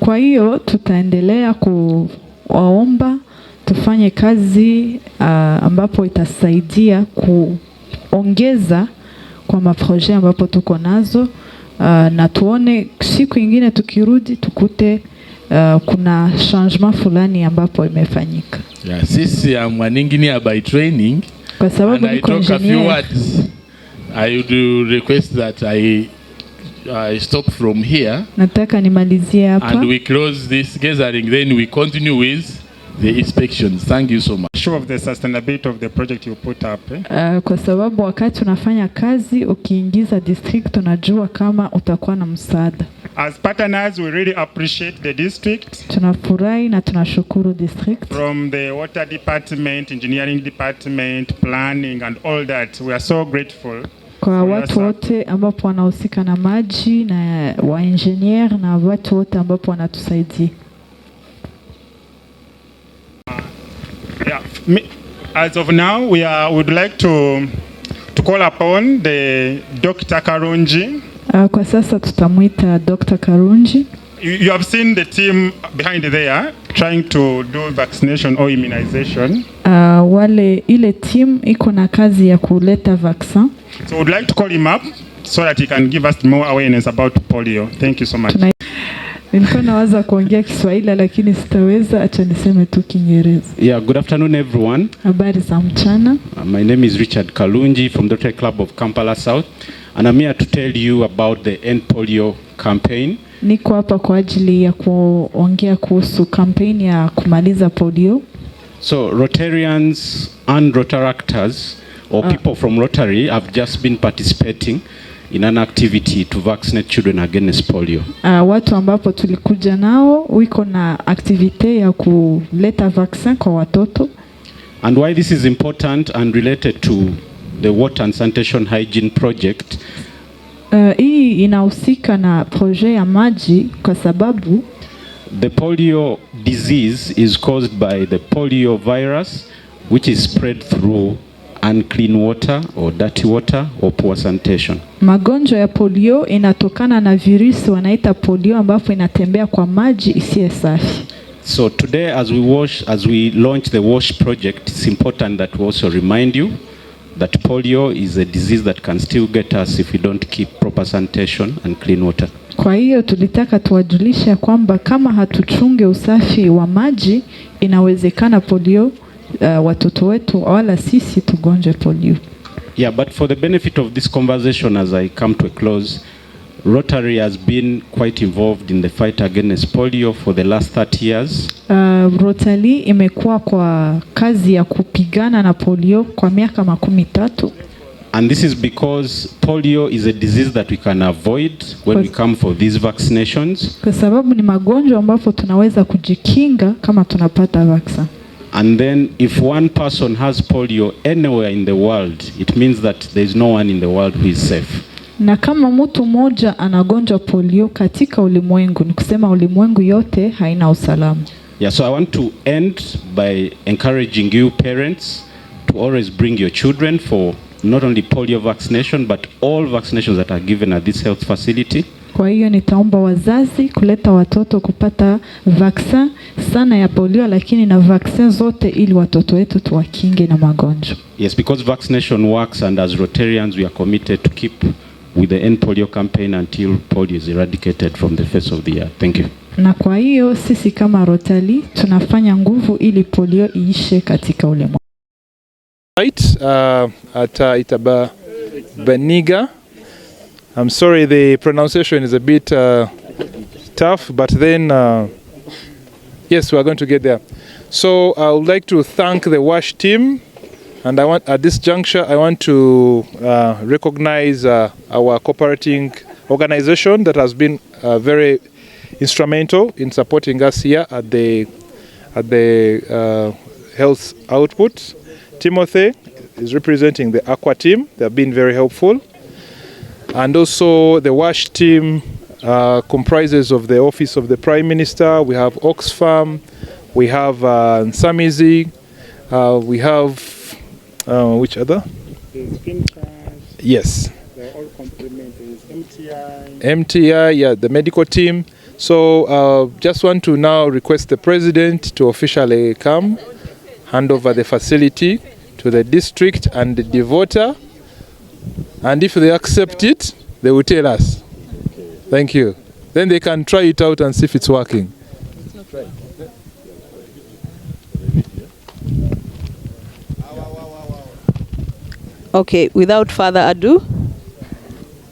Kwa hiyo tutaendelea kuwaomba tufanye kazi ambapo itasaidia kuongeza kwa maproje ambapo tuko nazo, na tuone siku ingine tukirudi tukute kuna changement fulani ambapo imefanyika. Yeah, sisi am an engineer by training, kwa sababu and I talk a few words. I would request that I stop from here. Nataka nimalizie hapa. And we close this gathering, then we continue with the inspections. Thank you so much. Sure of the sustainability of the project you put up. Kwa sababu wakati unafanya kazi ukiingiza district unajua kama utakuwa na msaada. As partners, we really appreciate the district. Tunafurahi na tunashukuru district. From the water department, engineering department, planning and all that. We are so grateful. Kwa watu wote ambapo wanahusika na maji na wa engineer na watu wote ambapo wanatusaidia. Yeah, as of now, we would like to call upon the Dr. Karunji. Kwa sasa tutamuita Dr. Karunji. You have seen the team behind there trying to do vaccination or immunization. Ile team iko na kazi ya kuleta vaccine. So we'd like to call him up so that he can give us more awareness about polio. Thank you so much. Nilikuwa nawaza kuongea Kiswahili lakini sitaweza, acha niseme tu Kiingereza. Yeah, good afternoon everyone. Habari za mchana. My name is Richard Kalunji from the Rotary Club of Kampala South, and I'm here to tell you about the End Polio campaign. Niko hapa kwa ajili ya kuongea kuhusu campaign ya kumaliza polio. So Rotarians and Rotaractors or people from Rotary have just been participating in an activity to vaccinate children against polio. Watu ambapo tulikuja nao wiko na activity ya kuleta vaccine kwa watoto. And why this is important and related to the water and sanitation hygiene project. Hii inahusika na projet ya maji kwa sababu the polio disease is caused by the polio virus, which is spread through unclean water or dirty water or poor sanitation. Magonjwa ya polio inatokana na virusi wanaita polio ambapo inatembea kwa maji isiyo safi. So today as we launch the WASH project, it's important that we also remind you that polio is a disease that can still get us if we don't keep proper sanitation and clean water. Kwa hiyo tulitaka tuwajulisha kwamba kama hatuchunge usafi wa maji inawezekana polio watoto wetu wala sisi tugonje polio. Yeah, but for the benefit of this conversation as I come to a close, Rotary has been quite involved in the fight against polio for the last 30 years. Rotary imekuwa kwa kazi ya kupigana na polio kwa miaka 13. And this is because polio is a disease that we can avoid when we come for these vaccinations. Kwa sababu ni magonjwa ambapo tunaweza kujikinga kama tunapata vaccine. And then if one person has polio anywhere in the world, it means that there is no one in the world who is safe. Na kama mtu mmoja anagonjwa polio katika ulimwengu, ni kusema ulimwengu yote haina usalama. Yeah, so I want to end by encouraging you parents to always bring your children for not only polio vaccination but all vaccinations that are given at this health facility. Kwa hiyo nitaomba wazazi kuleta watoto kupata vaccine sana ya polio, lakini na vaccine zote ili watoto wetu tuwakinge na magonjwa. Yes, because vaccination works, and as Rotarians we are committed to keep with the End Polio campaign until polio is eradicated from the face of the earth. Thank you. Na kwa hiyo sisi kama Rotary tunafanya nguvu ili polio iishe katika ulimwengu. Right, at Itaba Beniga. I'm sorry, the pronunciation is a bit tough, but then yes, we are going to get there. So I would like to thank the WASH team, and at this juncture I want to recognize our cooperating organization that has been very instrumental in supporting us here at the health output. Timothy is representing the Aqua team. They have been very helpful. And also the WASH team comprises of the Office of the Prime Minister. We have Oxfam, we have Nsamizi, we have which other? Yes. They're all complementary. MTI, yeah, the medical team. So just want to now request the president to officially come, hand over the facility to the district and the devoter. And if they accept it, they will tell us. Thank you. Then they can try it out and see if it's working. Okay, without further ado,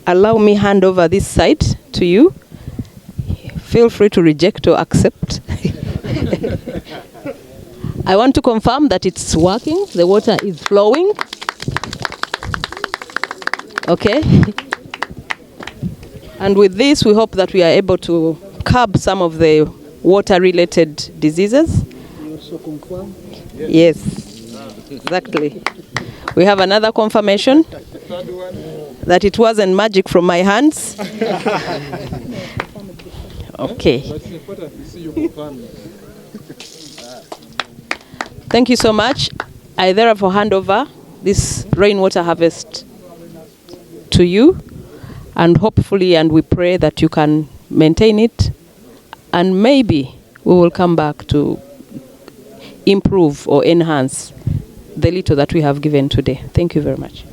allow me hand over this site to you. Feel free to reject or accept. I want to confirm that it's working. The water is flowing. Okay. And with this, we hope that we are able to curb some of the water-related diseases. You also confirm? Yes, exactly. We have another confirmation that it wasn't magic from my hands. Okay. Thank you so much. I therefore hand over this rainwater harvest to you, and hopefully, and we pray that you can maintain it, and maybe we will come back to improve or enhance the little that we have given today. Thank you very much.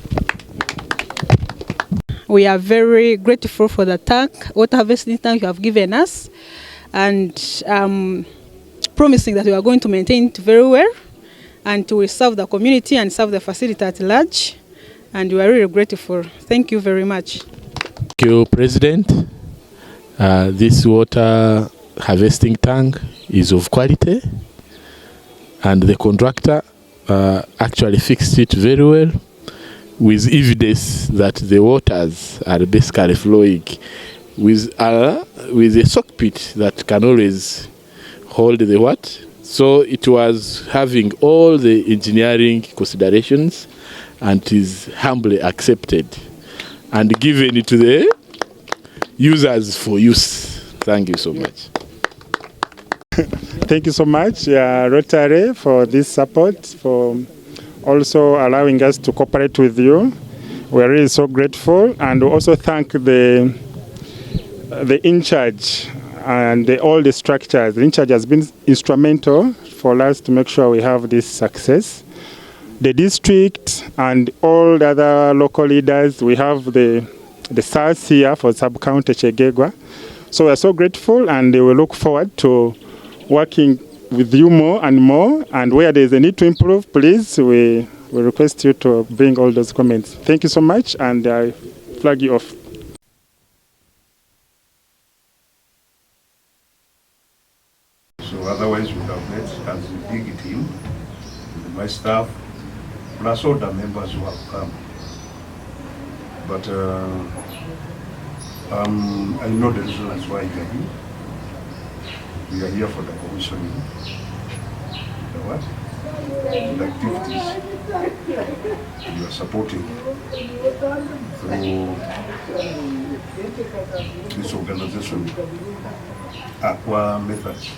We are very grateful for the water harvesting tank you have given us, and promising that we are going to maintain it very well and to serve the community and serve the facility at large. And we are really grateful. Thank you very much. Thank you, President. This water harvesting tank is of quality, and the contractor actually fixed it very well, with evidence that the waters are basically flowing with a sock pit that can always hold the what. So it was having all the engineering considerations and is humbly accepted and given to the users for use. Thank you so much. Thank you so much, Rotary, for this support, for also allowing us to cooperate with you. We're really so grateful, and we also thank the in charge and all the structures. The in charge has been instrumental for us to make sure we have this success. The district and all the other local leaders, we have the SARS here for sub-county Chegegwa. So we're so grateful, and we look forward to working with you more and more, and where there's a need to improve, please, we request you to bring all those comments. Thank you so much, and I flag you off. So otherwise we would have met as a big team, with my staff, plus all the members who have come. But I know the reasons why you are here. We are here for the commissioning, the what? The activities you are supporting through this organization, Aqua methods.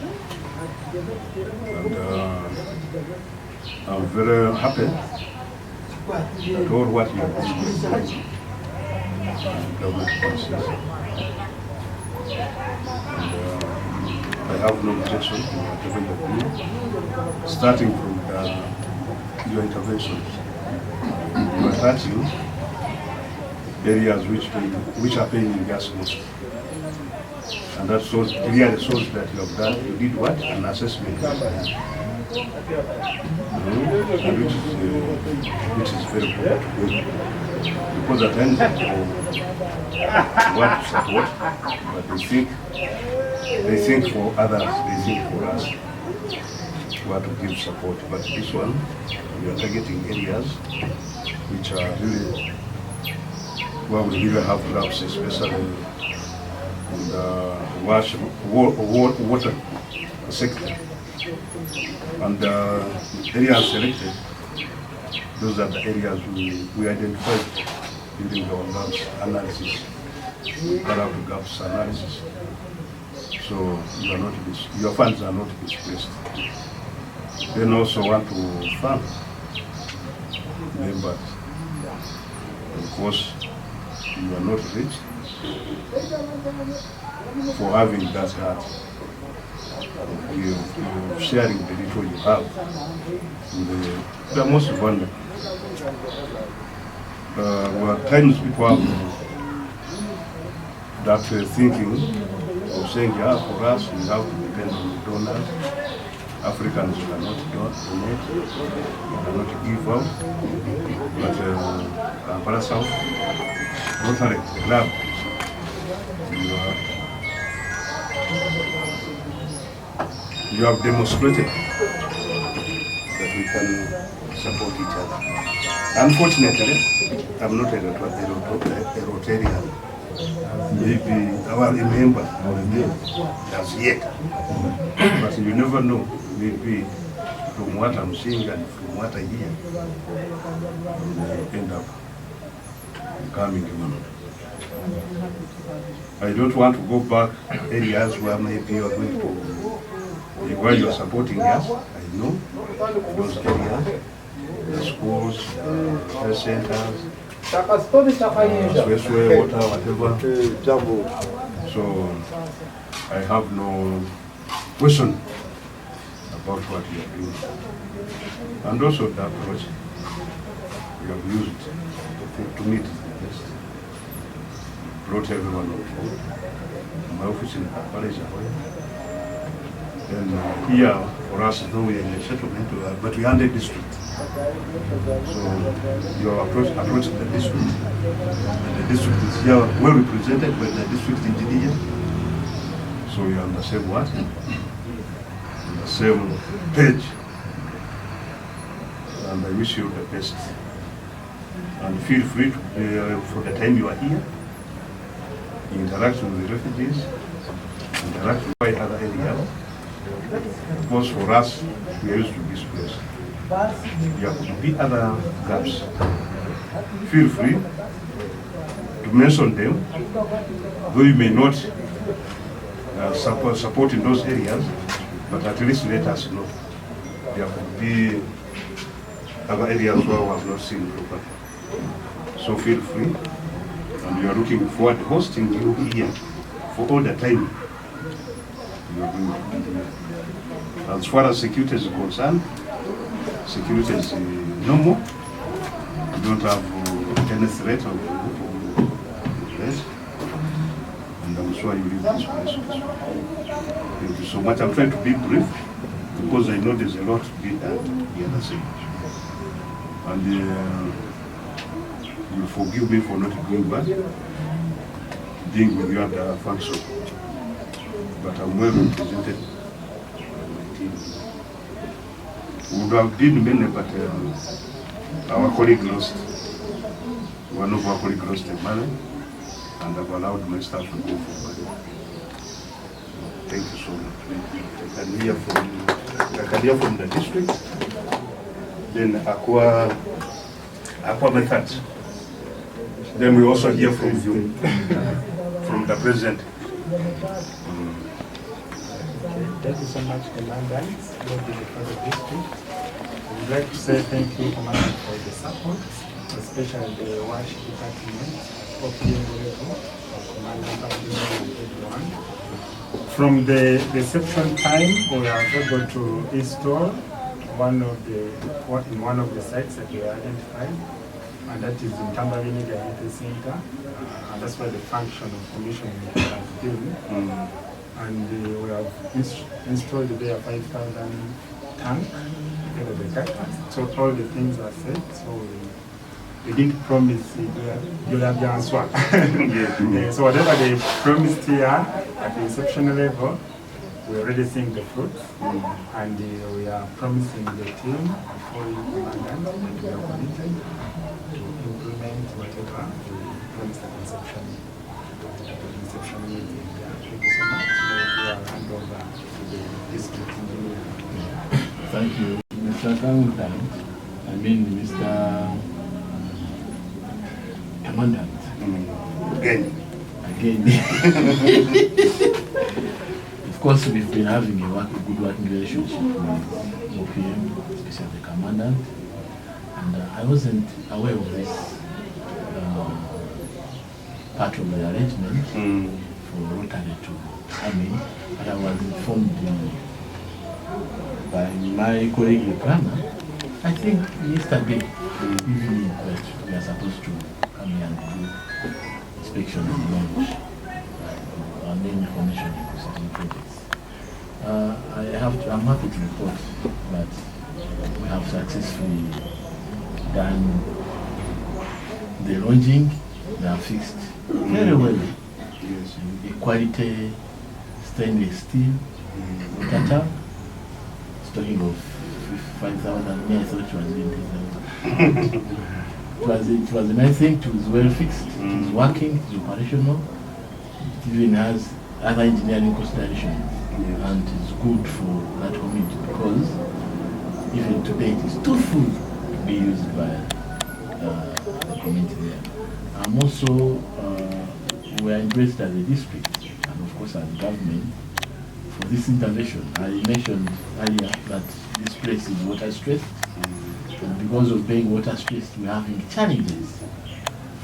And I'm very happy that all what you are doing in government policies. And, I have no objection to whatever you do, starting from your interventions. You are touching areas which are paying gas most. And that clearly shows that you have done, you did what? An assessment. And which is very good. Because at times what to support, but they think for others, they think for us, what to give support. But this one, we are targeting areas which are really, where we really have gaps, especially in the water sector. And the areas selected, those are the areas we identified during our gaps analysis. We carry out gaps analysis. So your funds are not displaced. Then also want to thank members. Of course, you are not rich for having that heart. You sharing the little you have with the most vulnerable. At times people have that thinking of saying, yeah, for us we have to depend on the donors. Africans cannot donate, cannot give out. But Kampala South, Rotary Club, you have demonstrated that we can support each other. Unfortunately, I'm not a Rotarian. Maybe our member or a member as yet. But you never know. Maybe from what I'm seeing and from what I hear, end up becoming one. I don't want to go back areas where maybe you are going to, where you are supporting us. I know those areas, the schools, health centers, water, whatever. So I have no question about what you are doing. And also the approach you have used to meet the best. Brought everyone on board. My office in Kampala is away. And here, for us, though we are in a settlement, but we are under district. So your approach to the district, and the district is here well represented by the district engineer. So you are on the same what? On the same page. And I wish you the best. And feel free to, for the time you are here, interact with the refugees, interact with other areas. Because for us, we are used to this place. There could be other gaps. Feel free to mention them, though you may not support in those areas, but at least let us know. There could be other areas where we have not seen properly. So feel free, and we are looking forward to hosting you here for all the time you are going to be here. As far as security is concerned, security is normal. We don't have any threat of this. And I'm sure you leave this place. Thank you so much. I'm trying to be brief because I know there's a lot to be done the other side. And you'll forgive me for not going back, being with you at the function. But I'm well represented. We would have been many, but our colleague lost. One of our colleagues lost a marriage, and I've allowed my staff to go forward. Thank you so much. I can hear from the district, then Aqua methods. Then we also hear from you, from the president. Thank you so much, Commandant, for the district. I would like to say thank you, Commandant, for the support, especially the WASH department of Commandant and everyone. From the reception time, we are able to install one of the sites that we identified, and that is in Tambarini Community Center, and that's where the function of commissioning has been. And we have installed there 5,000 tanks together with the cactus. So all the things are set. So we didn't promise you'll have the answer. So whatever they promised here at the reception level, we're already seeing the fruits. And we are promising the team, fully commandant, and we are committed to implement whatever we promised at the reception meeting. Thank you so much. Hand over to the district engineer. Thank you, Mr. Accountant. I mean, Mr. commandant. Again. Of course, we've been having a good working relationship with OPM, especially the commandant. And I wasn't aware of this part of the arrangement for Rotary to come in, but I was informed by my colleague, the planner, I think yesterday evening, that we are supposed to come here and do inspection and launch our main information in certain projects. I'm happy to report that we have successfully done the launching. They are fixed very well. Yes. The quality stainless steel water tank. Talking of 5,000, me I thought it was 20,000. It was a nice thing. It was well fixed. It is working. It is operational. It even has other engineering considerations, and it's good for that community because even today it is too full to be used by the community there. I'm also we are embraced as a district and of course as government for this intervention. I mentioned earlier that this place is water stressed, and because of being water stressed, we're having challenges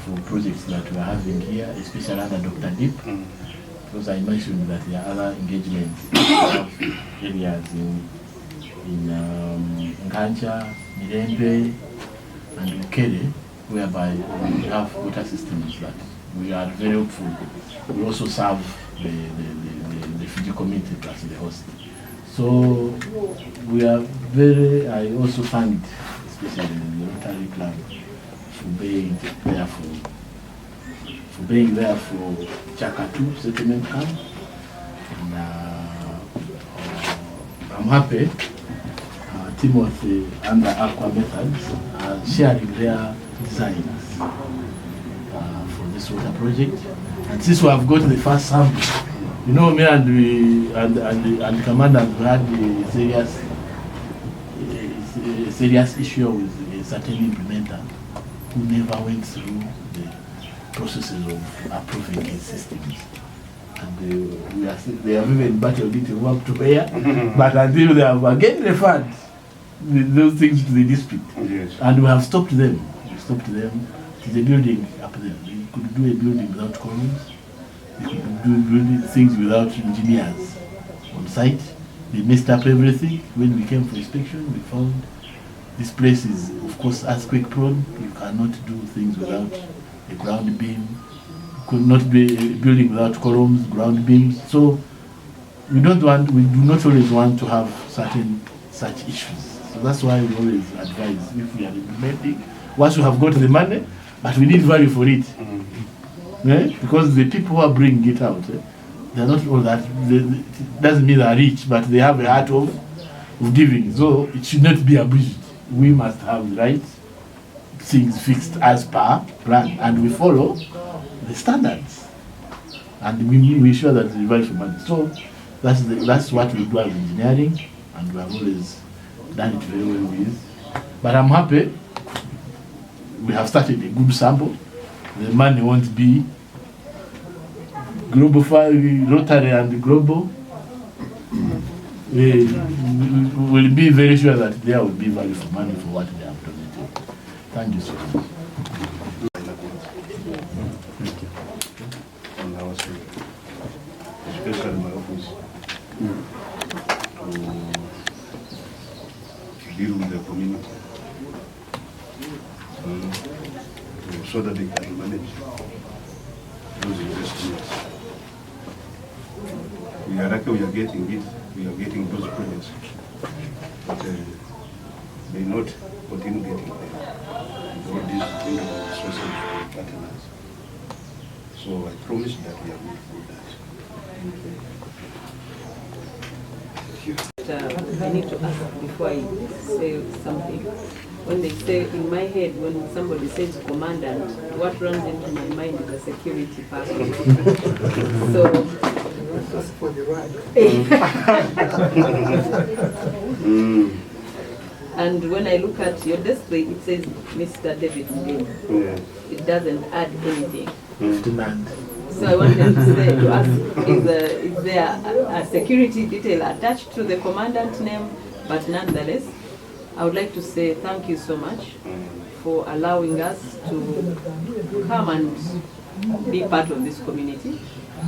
for projects that we're having here, especially under Dr. Deep, because I mentioned that there are other engagements areas in Ngancha, Mirembe, and Ukere, whereby we have water systems that we are very hopeful. We also serve the Fiji community plus the host. So we are I also thank especially the Rotary Club for being there for Chakatu settlement camp. And I'm happy Timothy and the Aqua methods are sharing their designs for this water project. And since we have got the first sample, you know, me and the commandant had a serious issue with a certain implementer who never went through the processes of approving his systems. And they have even battled it up to here, but until they have again referred those things to the district. Yes. And we have stopped them. We stopped them to the building up there. They could do a building without columns. They could do things without engineers on site. They messed up everything. When we came for inspection, we found this place is, of course, earthquake prone. You cannot do things without a ground beam. Could not be a building without columns, ground beams. So we do not always want to have such issues. So that's why we always advise if we are implementing, once we have got the money, but we need value for it. Because the people who are bringing it out, they're not all that, it doesn't mean they're rich, but they have a heart of giving. So it should not be abused. We must have the right things fixed as per plan, and we follow the standards. And we ensure that the value for money. So that's what we do as engineering, and we have always done it very well with. But I'm happy we have started a good sample. The money won't be global, Rotary and global. We will be very sure that there will be value for money for what they have donated. Thank you so much. Thank you. On our side, especially my office, to deal with the community. So that they can manage those investments. We are lucky we are getting those projects, but they not continue getting them. All these sources of partners. So I promise that we are good for that. I need to ask before I say something. When they say, in my head, when somebody says commandant, what runs into my mind is a security person. So, that's for the right. And when I look at your display, it says Mr. David Mugeni. it doesn't add anything. Demand. So I wanted to say to ask, is there a security detail attached to the commandant name? But nonetheless, I would like to say thank you so much for allowing us to come and be part of this community.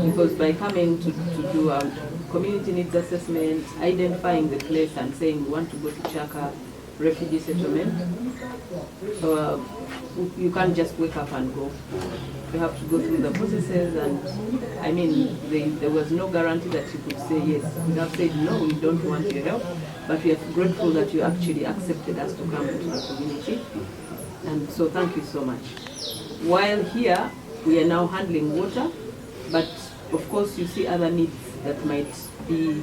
Because by coming to do a community needs assessment, identifying the place and saying we want to go to Chaka refugee settlement, you can't just wake up and go. You have to go through the processes, and I mean, there was no guarantee that you could say yes. You have said no, we don't want your help, but we are grateful that you actually accepted us to come into the community. And so thank you so much. While here, we are now handling water, but of course you see other needs that might be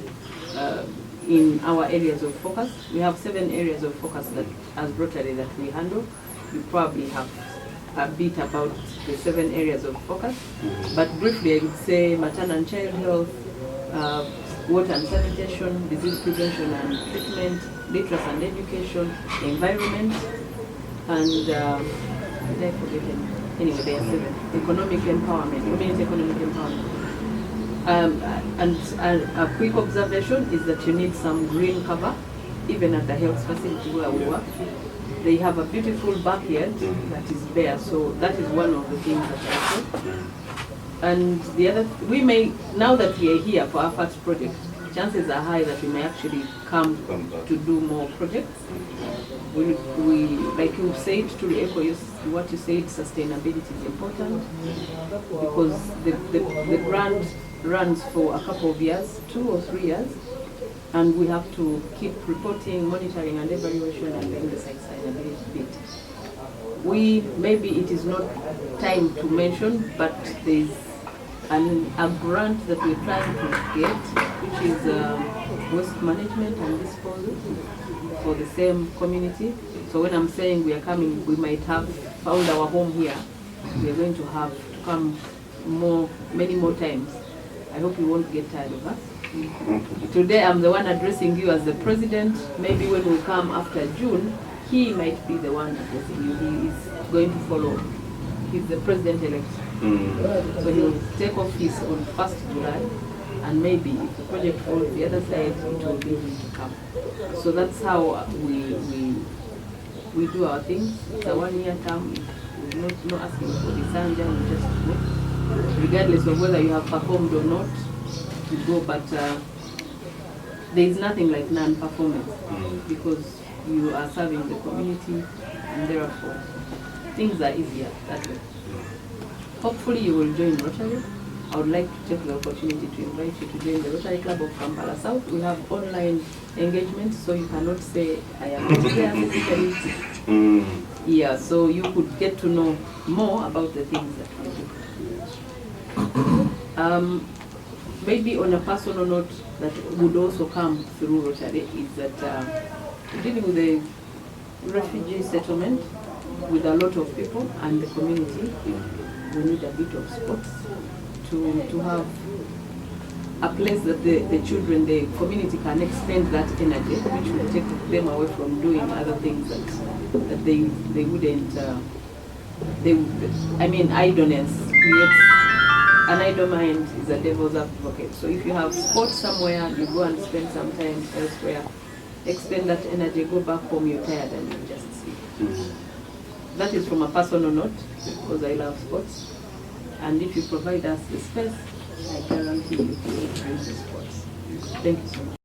in our areas of focus. We have 7 areas of focus that, as Rotary, that we handle. You probably have a bit about the 7 areas of focus, but briefly I would say maternal and child health, water and sanitation, disease prevention and treatment, literacy and education, environment, and did I forget any? Anyway, there are 7. Economic empowerment, community economic empowerment. And a quick observation is that you need some green cover, even at the health facility where we work. They have a beautiful backyard that is bare, so that is one of the things that I said. And the other, we may, now that we are here for our first project, chances are high that we may actually come to do more projects. We like you said, to echo what you said, sustainability is important, because the grant runs for a couple of years, 2 or 3 years, and we have to keep reporting, monitoring and evaluation, and then the sustainability bit. Maybe it is not time to mention, but there's a grant that we're trying to get, which is waste management and disposal for the same community. So when I'm saying we are coming, we might have found our home here. We are going to have to come many more times. I hope you won't get tired of us. Today I'm the one addressing you as the president. Maybe when we come after June, he might be the one addressing you. He is going to follow. He's the president-elect. So he will take office on 1st July, and maybe if the project falls the other side, it will be him to come. So that's how we do our things. It's a 1-year term. We're not asking for the Sanja, we just go. Regardless of whether you have performed or not, you go, but there is nothing like non-performance, because you are serving the community, and therefore things are easier that way. Hopefully you will join Rotary. I would like to take the opportunity to invite you to join the Rotary Club of Kampala South. We have online engagements, so you cannot say I am not there physically. Yeah, so you could get to know more about the things that we do. Maybe on a personal note that would also come through Rotary is that dealing with the refugee settlement with a lot of people and the community, we need a bit of sports to have a place that the children, the community can expend that energy, which will take them away from doing other things that they wouldn't, I mean, idleness creates, an idle mind is a devil's advocate. So if you have sports somewhere, you go and spend some time elsewhere, expend that energy, go back home, you're tired and you just sleep. That is from a personal note, because I love sports. And if you provide us the space, I guarantee you will bring the sports. Thank you so much.